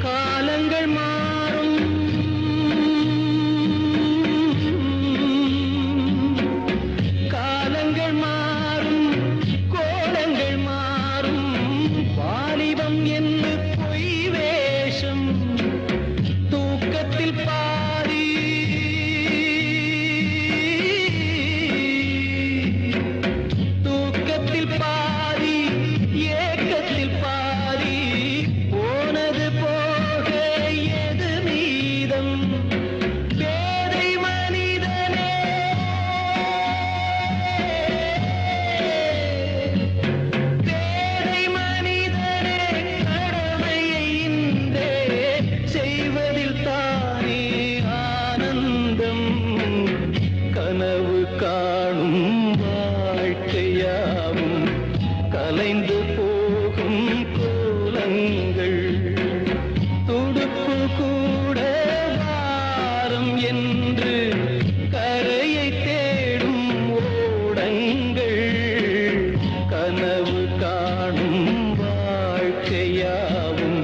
காலங்கள் மாறும் காலங்கள் மாறும் கோலங்கள் மாறும் வாலிபம் என்று பொய் வேஷம் தூக்கத்தில் பாதி தூக்கத்தில் பாதி ஏக்கத்தில் பாதி போனது போக எது மீதம் பேதை மனிதனே பேதை மனிதனே கடமையை இன்றே செய்வதில் தானே ஆனந்தம் கனவு காணும் வாழ்க்கையாவும் கலைந்து போகும் கோலங்கள் துடுப்பு கூட வாரம் என்று கரையை தேடும் ஓடங்கள் கனவு காணும் வாழ்க்கையாவும்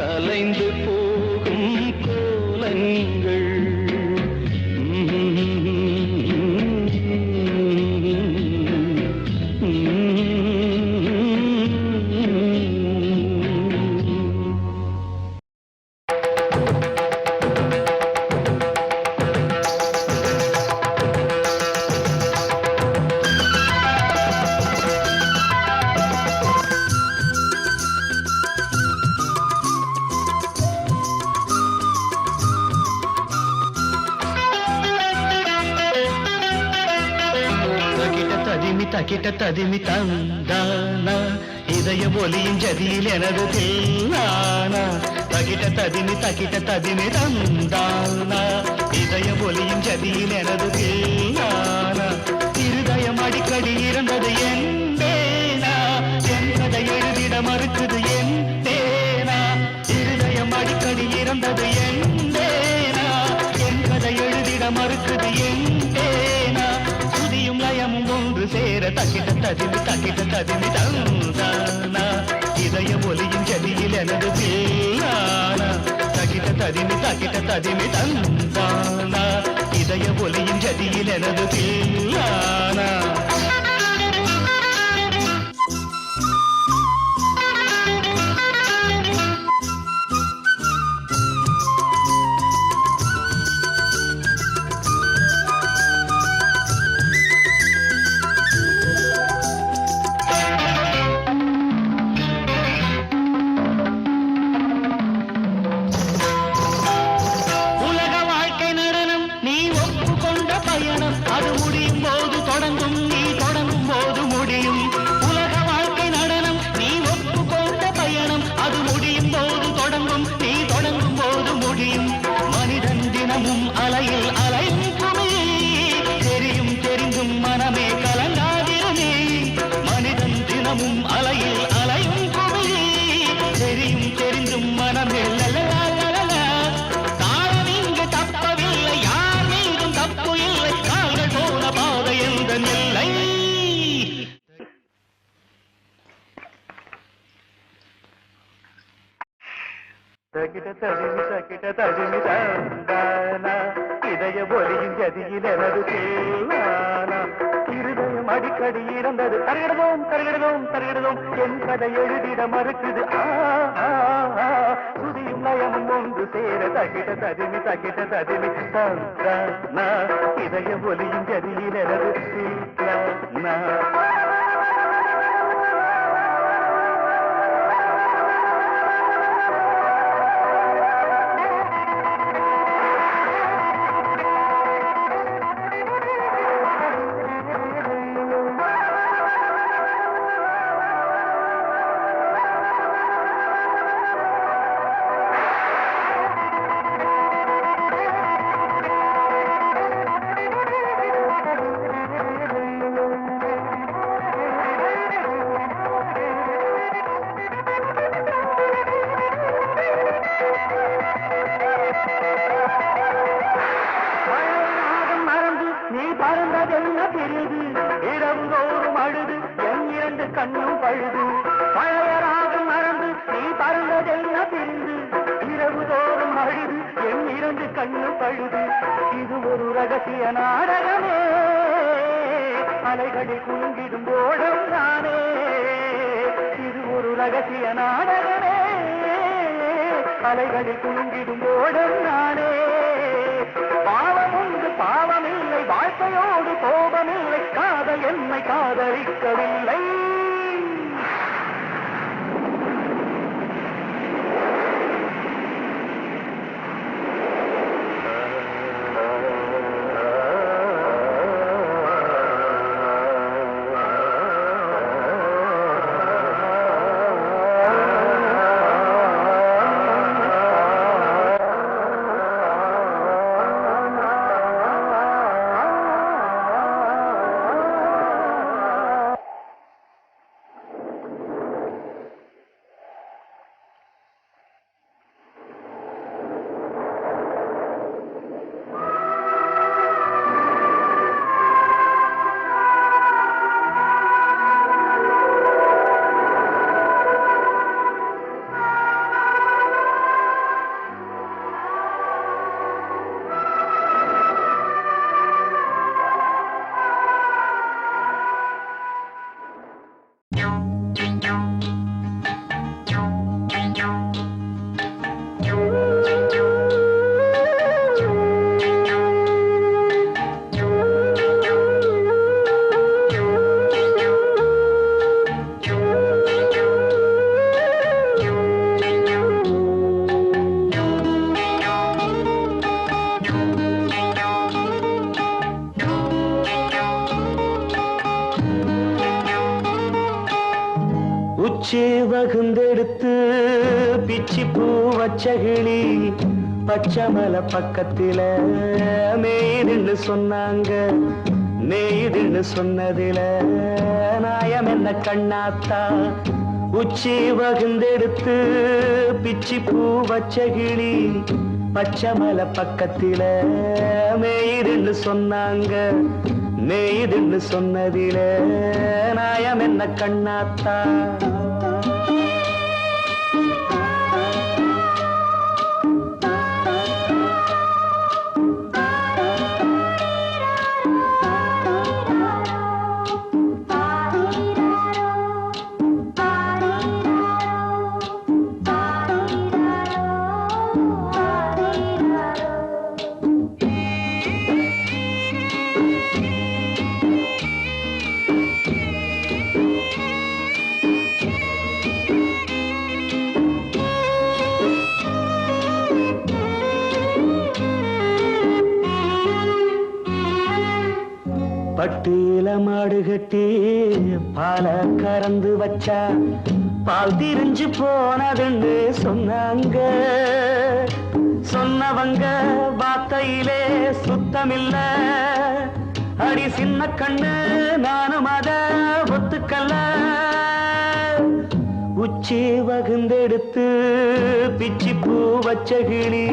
கலைந்து போகும் கோலங்கள் தக்கிட்ட ததிமி தந்தானா இதய ஒலியின் ஜதியில் எனது தில்லானா தக்கிட்ட ததிமி தந்தானா இதய ஒலியின் ஜதியில் எனது தில்லானா இருதயம் அடிக்கடி இறந்தது என்பே ததிமி தக்கிட்ட ததிமி தந்தானா இதய ஒலியின் ஜதியில் எனது தில்லானா தக்கிட்ட ததிமி தந்தானா இதய ஒலியின் ஜதியில் எனது தில்லானா இதய ஒலியின் ஜதியில் எனது தேவானா இருதயம் அடிக்கடி இறந்தது தருகிறதோம் என் கதை எழுதிட மறுக்குது சுதியும் லயமும் ஒன்று சேர தகிட ததிமி தந்தானா இதய ஒலியின் ஜதியில் எனது தேவானா கண்ணும் பழுது பழைய ராகம் மறந்து நீ பறந்ததென்ன பிரிந்து இரவு தோறும் அழுது என் இரண்டு கண்ணும் பழுது இது ஒரு ரகசிய நாடகமே அலைகளில் குலுங்கிடும் ஓடம் தானே இது ஒரு ரகசிய நாடகமே அலைகளில் குலுங்கிடும் ஓடம் தானே பாவம் உண்டு பாவமில்லை வாழ்க்கையோடு கோபமில்லை காதல் என்னை காதலிக்கவில்லை வகுந்தெடுத்து பிச்சி பூ வச்ச கிளி பச்சமலை பக்கத்தில மேய்துன்னு சொன்னாங்க. மேய்துன்னு சொன்னதில நாயம் என்ன கண்ணாத்தா? உச்சி வகுந்தெடுத்து பிச்சி பூ வச்ச கிளி பச்சமலை பக்கத்தில மேய்துன்னு சொன்னாங்க. மேயுதுன்னு சொன்னதில நாயம் என்ன கண்ணாத்தா? பட்டியில மாடு கட்டி பால கறந்து வச்சா பால் திரிஞ்சு போனதுன்னு சொன்னாங்க. சொன்னவங்க வார்த்தையிலே சுத்தமில்ல. அடி சின்ன கண்ணு நானும் அத ஒத்துக்கல்ல. உச்சி வகுந்தெடுத்து பிச்சி பூ வச்ச கிளி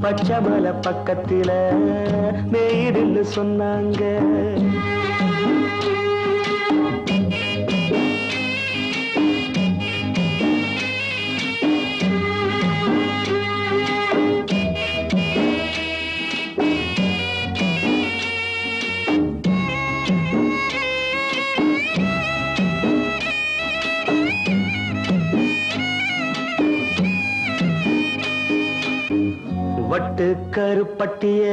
பச்சை மலை பக்கத்தில மேயுதுன்னு சொன்னாங்க. வட்டு கருப்பட்டிய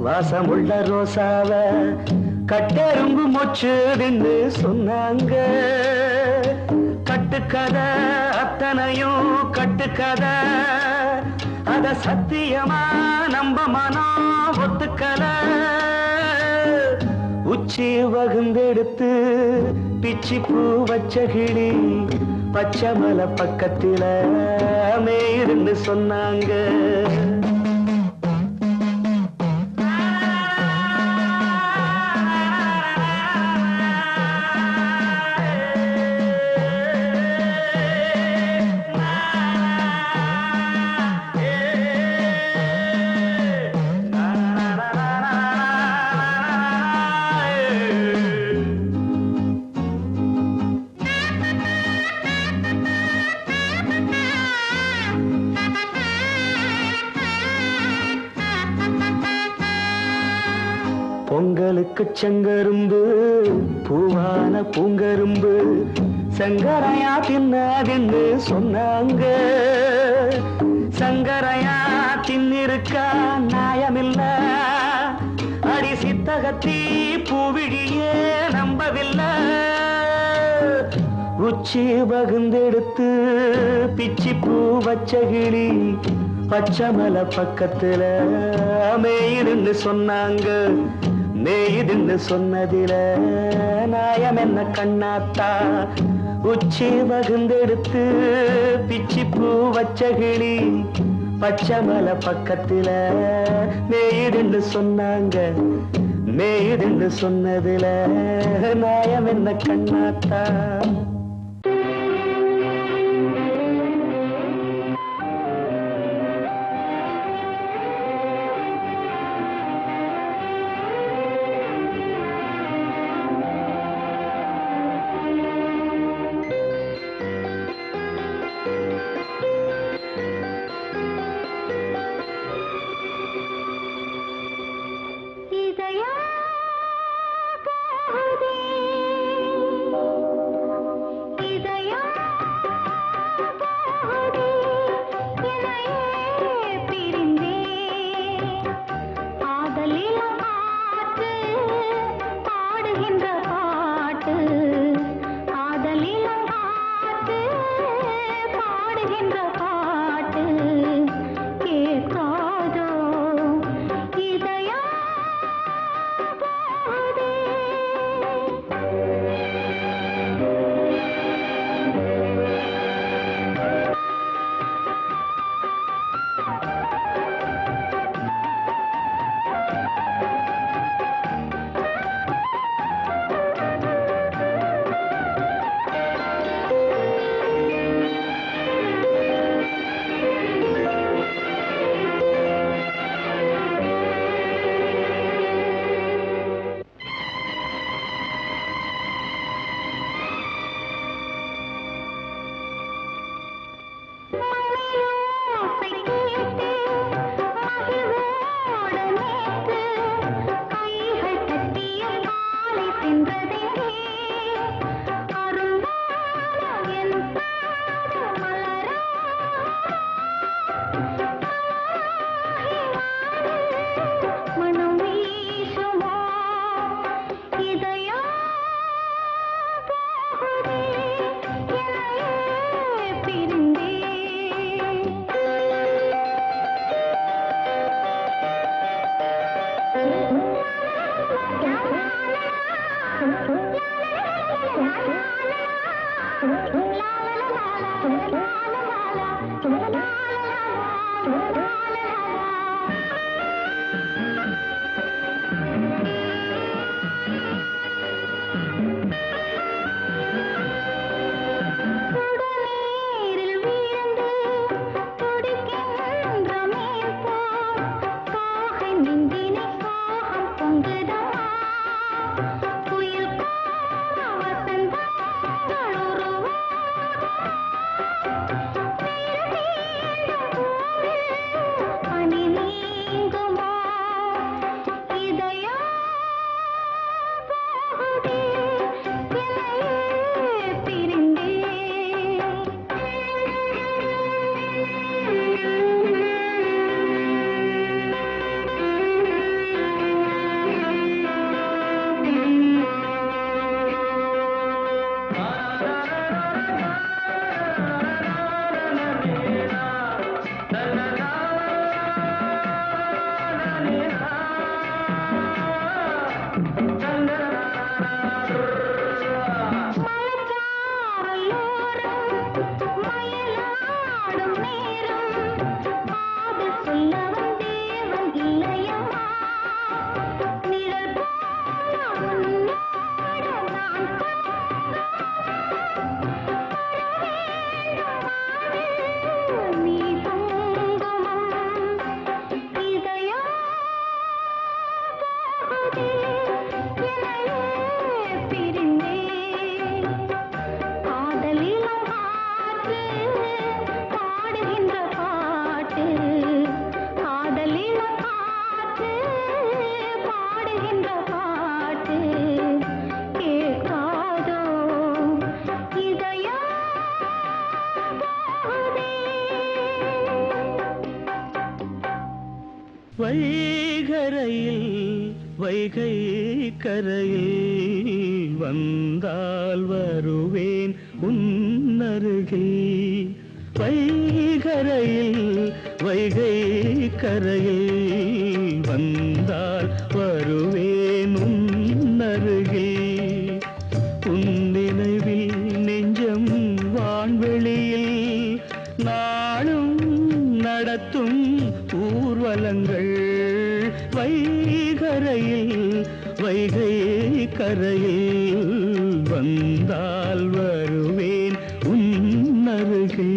வாசமுள்ள ரோசாவ கட்டெரும்பு மொச்சுதுன்னு சொன்னாங்க. கட்டுக்கதை அத்தனையும் கட்டுக்கதை, அத சத்தியமா நம்ப மனம் ஒத்துக்கல. உச்சி வகுந்தெடுத்து பிச்சி பூ வச்ச கிளி பச்சை மலை பக்கத்தில மேயுதுன்னு சொன்னாங்க. பொங்கலுக்கு செங்கரும்பு பூவான பூங்கரும்பு சங்கரையா தின்னாதுன்னு சொன்னாங்க. சங்கரையா தின்னிருக்கா நியாயமில்ல. அடி சித்தகத்தி பூவிழியே நம்பவில்லை. உச்சி வகுந்தெடுத்து பிச்சி பூ வச்ச கிளி பச்சை மலை பக்கத்துல மேயுதுன்னு சொன்னாங்க. மேயுதுன்னு சொன்னதில நாயம் என்ன கண்ணாத்தா? உச்சி வகுந்தெடுத்து பிச்சி பூ வச்ச கிளி பச்சை மலை பக்கத்துல மேயுதுன்னு சொன்னாங்க. மேயுதுன்னு சொன்னதில நாயம் என்ன கண்ணாத்தா? வைகரையில் வைகை கரையில் வந்தால் வருவேன் உன்னருகில். வைகரையில் வைகை கரையில் வந்தால் வருவேன் உன்னருகில். உன் நினைவில் நெஞ்சம் வான்வெளியில் நாளும் நடத்தும் ஊர்வலங்கள். வைகரையில் வைகை கரையில் வந்தால் வருவேன் உன்னருகில்.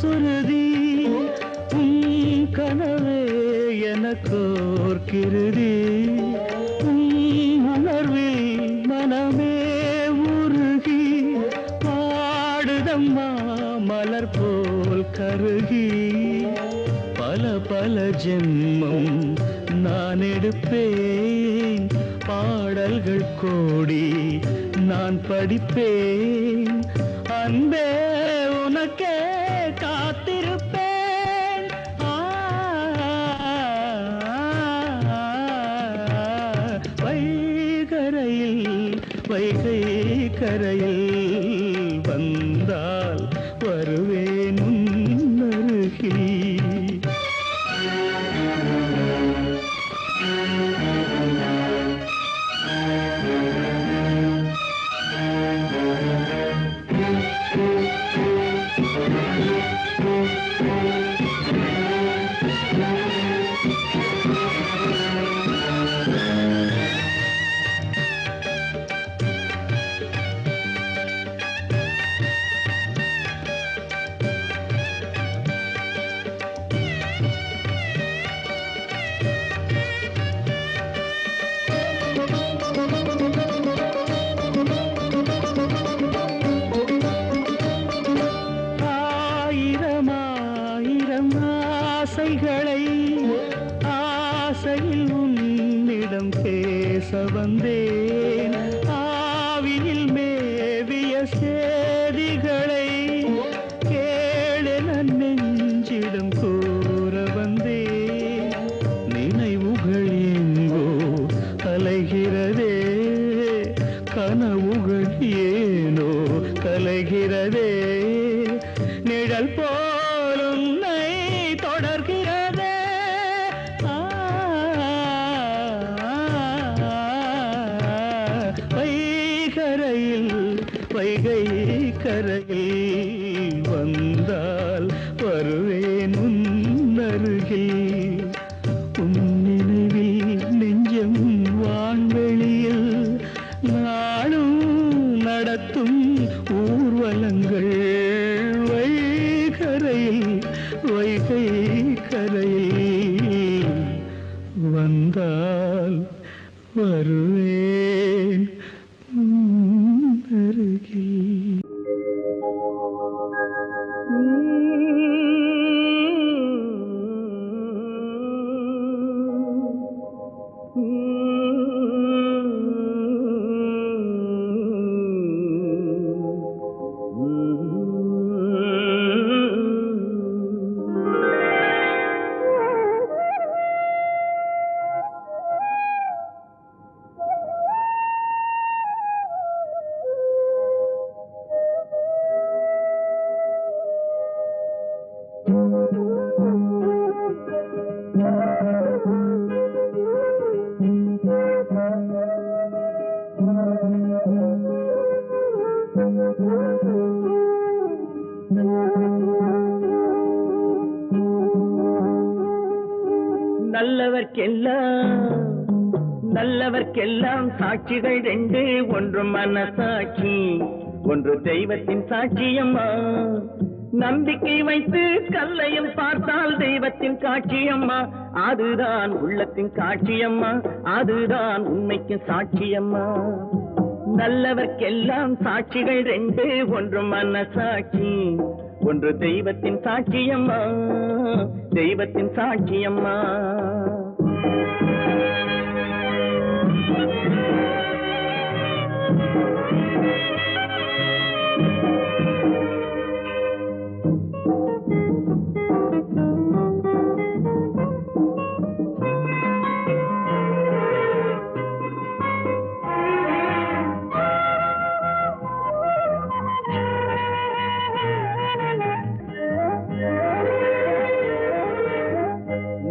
சுருதி உன் கனவே எனக்கோர் கிருதி. உன் உணர்வில் மனமே உருகி பாடுதம்மா மலர் போல் கருகி. பல பல ஜென்மம் நான் எடுப்பேன், பாடல்கள் கோடி நான் படிப்பேன். அன்பே உனக்கே காத்திருப்பேன். வைகரையில் வைகை கரையில் வந்தால் வருவேன் உன்னருகில். ஆசைகளை ஆசையில் உன்னிடம் பேச வந்தேன். ஆவியில் மேவிய சேதிகளை கேளென நெஞ்சிடம் கூற வந்தேன். நினைவுகள் எங்கோ அலைகிறதே, கனவுகள் ஏனோ கலைகிறதே. நிழல் போலும் தொடர்கிறதே. வைகரையில் வைகை கரையில் வந்தால் வருவேன் உன்னருகில். உன் நினைவில் நெஞ்சம் வான்வெளியில் நாளும் நடத்தும் ஊர்வலங்கள். வைகரையில் வைகை கரையில் வந்தால் வருவேன் அருகில். நல்லவர்க்கெல்லாம் நல்லவர்க்கெல்லாம் சாட்சிகள் ரெண்டு, ஒன்று மனசாட்சி, ஒன்று தெய்வத்தின் சாட்சியம்மா. நம்பிக்கை வைத்து கல்லையும் பார்த்தால் தெய்வத்தின் காட்சியம்மா, அதுதான் உள்ளத்தின் காட்சியம்மா, அதுதான் உண்மைக்கு சாட்சியம்மா. நல்லவர்க்கெல்லாம் சாட்சிகள் ரெண்டு, ஒன்று மனசாட்சி, ஒன்று தெய்வத்தின் சாட்சியம்மா, தெய்வத்தின் சாட்சியம்மா.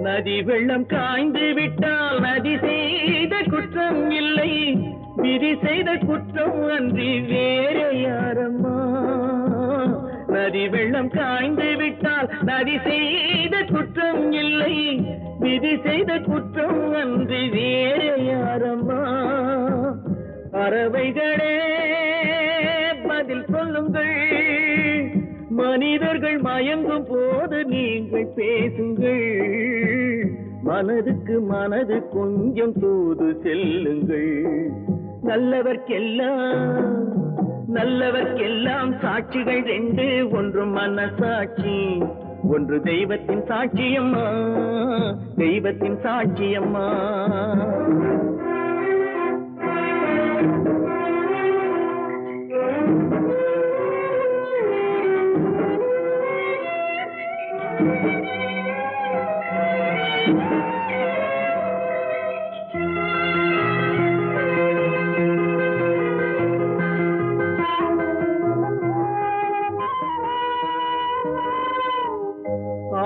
நதி வெள்ளம் காய்ந்து விட்டால் நதி செய்த குற்றம் இல்லை, விதி செய்த குற்றம் அன்றி வேற யாரம்மா. நதி வெள்ளம் காய்ந்து விட்டால் நதி செய்த குற்றம் இல்லை, விதி செய்த குற்றம் அன்றி வேற யாரம்மா. பறவைகளே பதில் சொல்லுங்கள், மனிதர்கள் மயங்கும் போது நீங்கள் பேசுங்கள், மனதுக்கு மனது கொஞ்சம் தூது செல்லுங்கள். நல்லவர்க்கெல்லாம் சாட்சிகள் ரெண்டு, ஒன்று மனசாட்சி, ஒன்று தெய்வத்தின் சாட்சியம்மா, தெய்வத்தின் சாட்சியம்மா.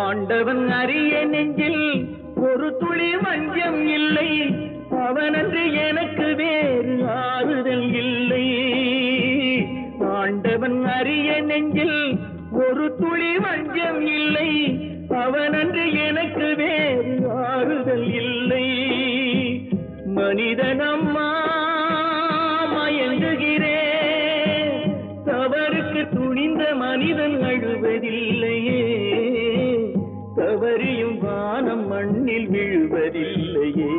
ஆண்டவன் அறிய நெஞ்சில் ஒரு துளி வஞ்சம் இல்லை, அவனன்று எனக்கு வேறு ஆறுதல் இல்லை. ஆண்டவன் அறிய நெஞ்சில் ஒரு துளி வஞ்சம் இல்லை, அவனன்று எனக்கு வேறு ஆறுதல் இல்லை. மனிதனம்மா மயங்குகிறேன், தவறுக்கு துணிந்த மனிதன் அழுவதில்லையே, தவறியும் வானம் மண்ணில் விழுவதில்லையே.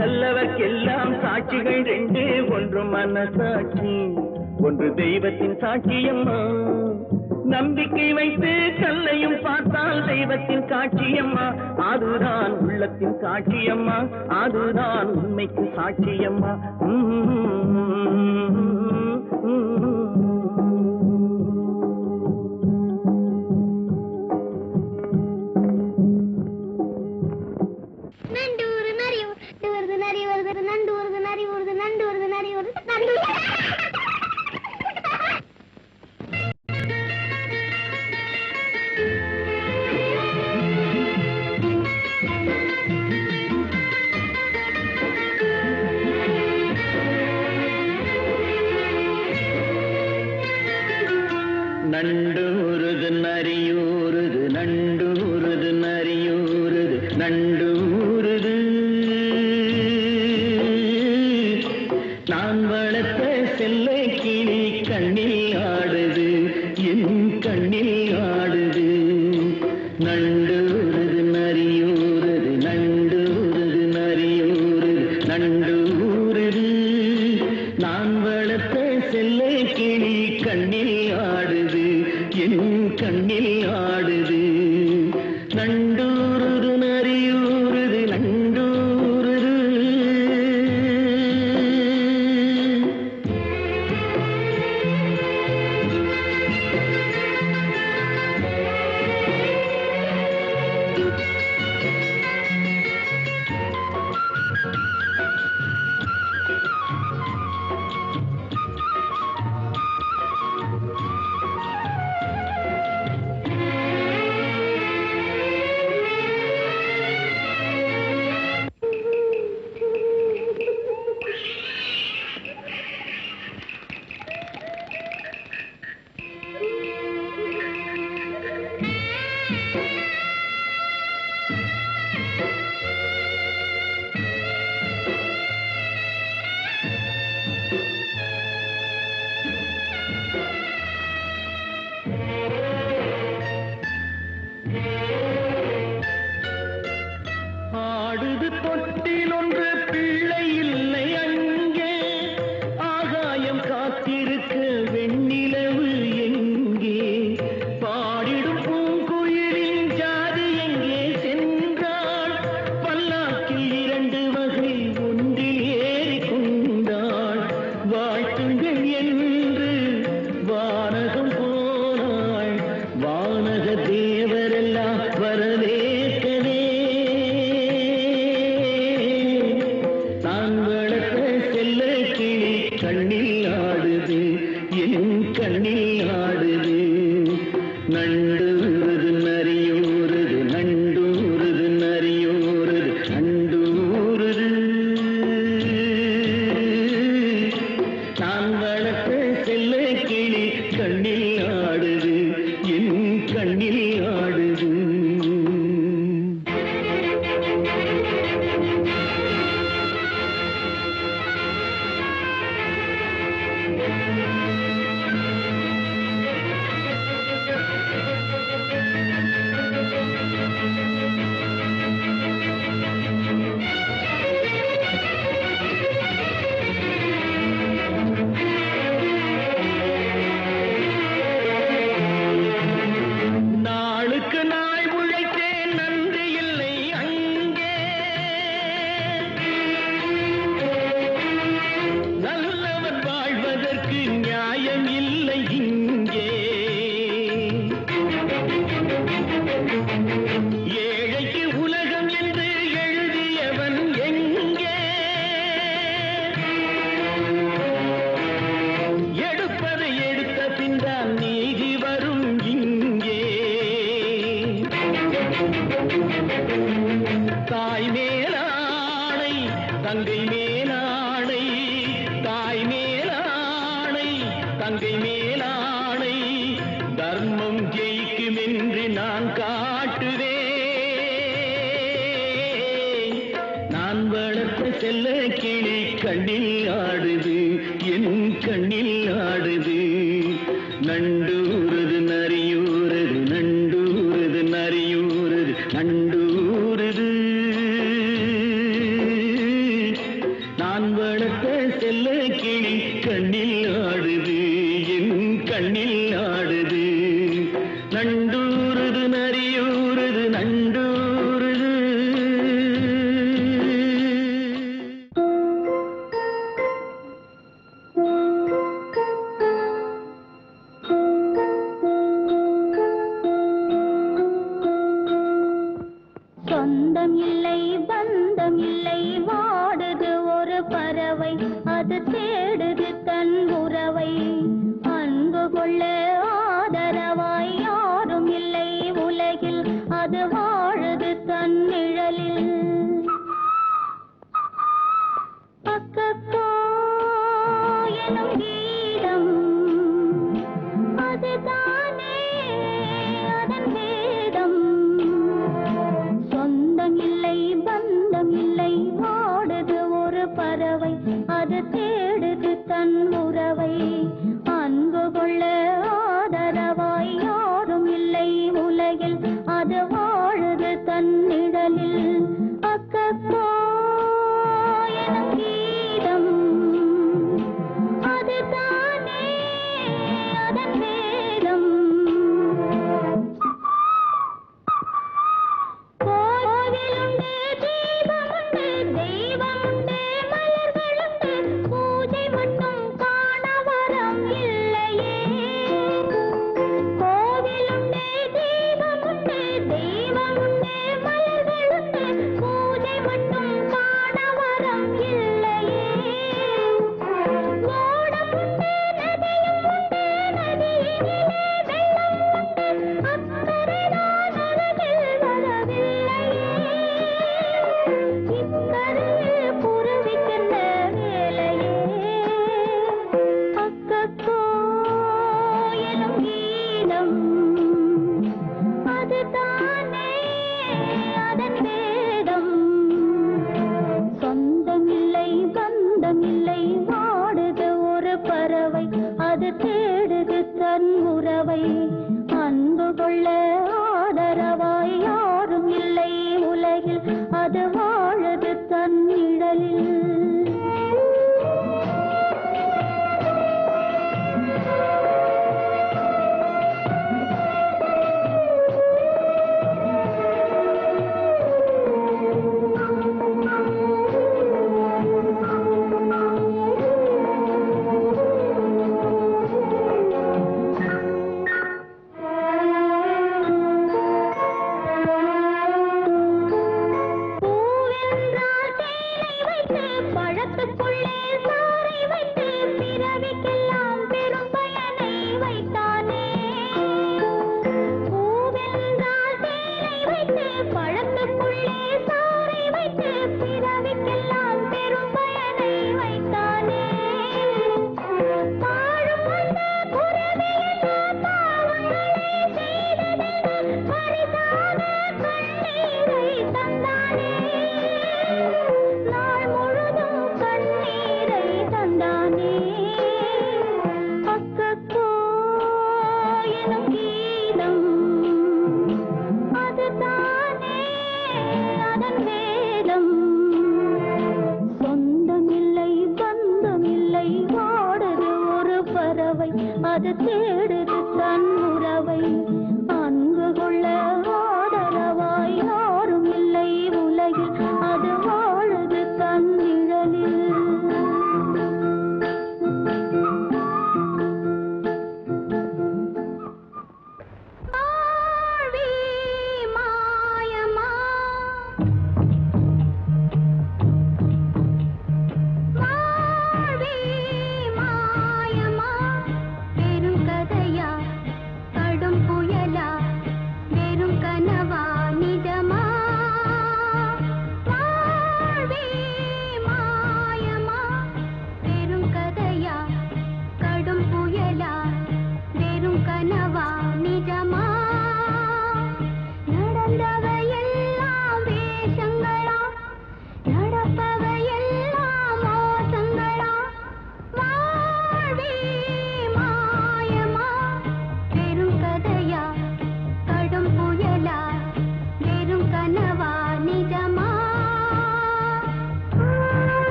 நல்லவர்க்கெல்லாம் சாட்சிகள் ரெண்டு, ஒன்று மனசாட்சி, ஒன்று தெய்வத்தின் சாட்சியம்மா. நம்பிக்கை வைத்து கல்லையும் பார்த்தால் தெய்வத்தின் காட்சியம்மா, அதுதான் உள்ளத்தின் காட்சியம்மா, அதுதான் உண்மைக்கு சாட்சியம்மா. நண்டூருது நரியூருது, நண்டூருது நரியூருது, நண்டூருது. நான் வளர்த்த செல்லை கிளி கண்ணில் ஆடுது, என் கண்ணில் ஆடுது. நண்டூருது நரியூருது, நண்டூருது நரியூருது, நண்டூருது. நான் வளர்த்த செல்லை கிளி கண்ணில் ஆடுது, என் கண்ணில் ஆடுது. நண்டூருது நரியூருது, நண்டூருது. நண்டூருது நரியூருது நண்டூருது நரியூருது நண்டூருது நான் வளர்த்த செல்ல கிளி கண்ணில் ஆடுது என் கண்ணில் ஆடுது தாய் மேலாணை தங்கை மேலாணை தாய் மேலாணை தங்கை மேலாணை தர்மம் ஜெயிக்கும் என்று நான் காட்டுவேன் நான் வளர்த்த செல்ல கிளி கண்ணில் ஆடுது என் கண்ணில் ஆடுது நண்டூருது நரியூருது நண்டூருது நரியூருது நண்டூருது நான் வளர்த்த செல்ல கிளி கண்ணில் ஆடுது என் கண்ணில் ஆடுது நண்டூருது நரியூருது நண்டூருது சொந்தம் இல்லை பந்தம் இல்லை வாடுது ஒரு பறவை அது தேடுது தன் உறவை அன்பு கொள்ள ஆதரவாய் யாரும் இல்லை உலகில் அது வாழுது தன் நிழலில் அக்கக்கோ எனும் கீதம் அதுதானே அதன் வேதம் சொந்தம் இல்லை பந்தம் இல்லை வாடுது ஒரு பறவை அது தேடுது தன் உறவை அன்பு கொள்ள ஆதரவாய் யாரும் இல்லை உலகில் அது வாழுது தன் நிழலில் அக்கக்கோ எனும் கீதம் அதுதானே அதன் வேதம் கோவிலுண்டு தீபமுண்டு தெய்வமுண்டு மலர்களுண்டு பூஜை மட்டும் காண வரம் இல்லையே கோவிலுண்டு தீபமுண்டு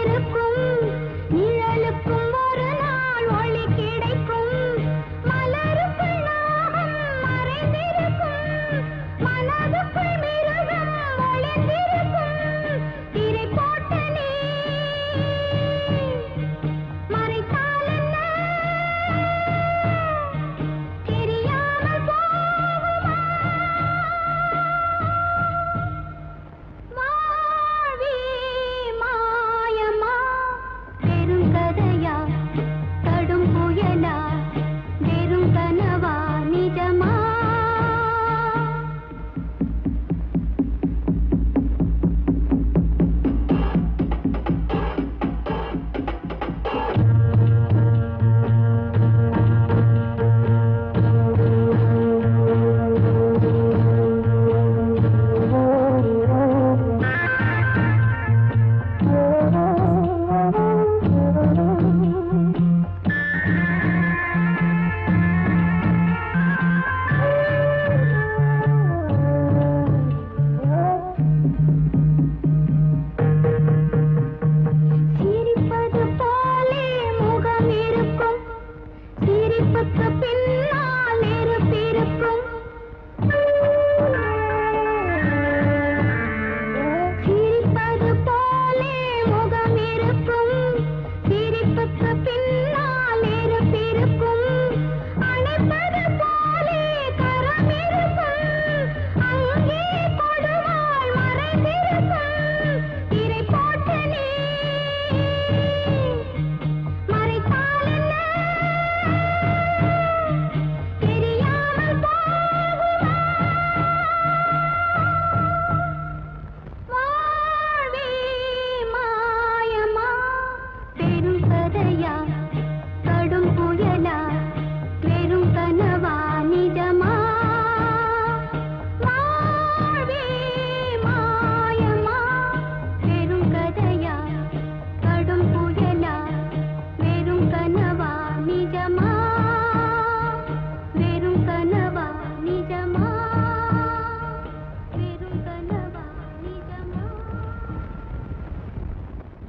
இருக்கும்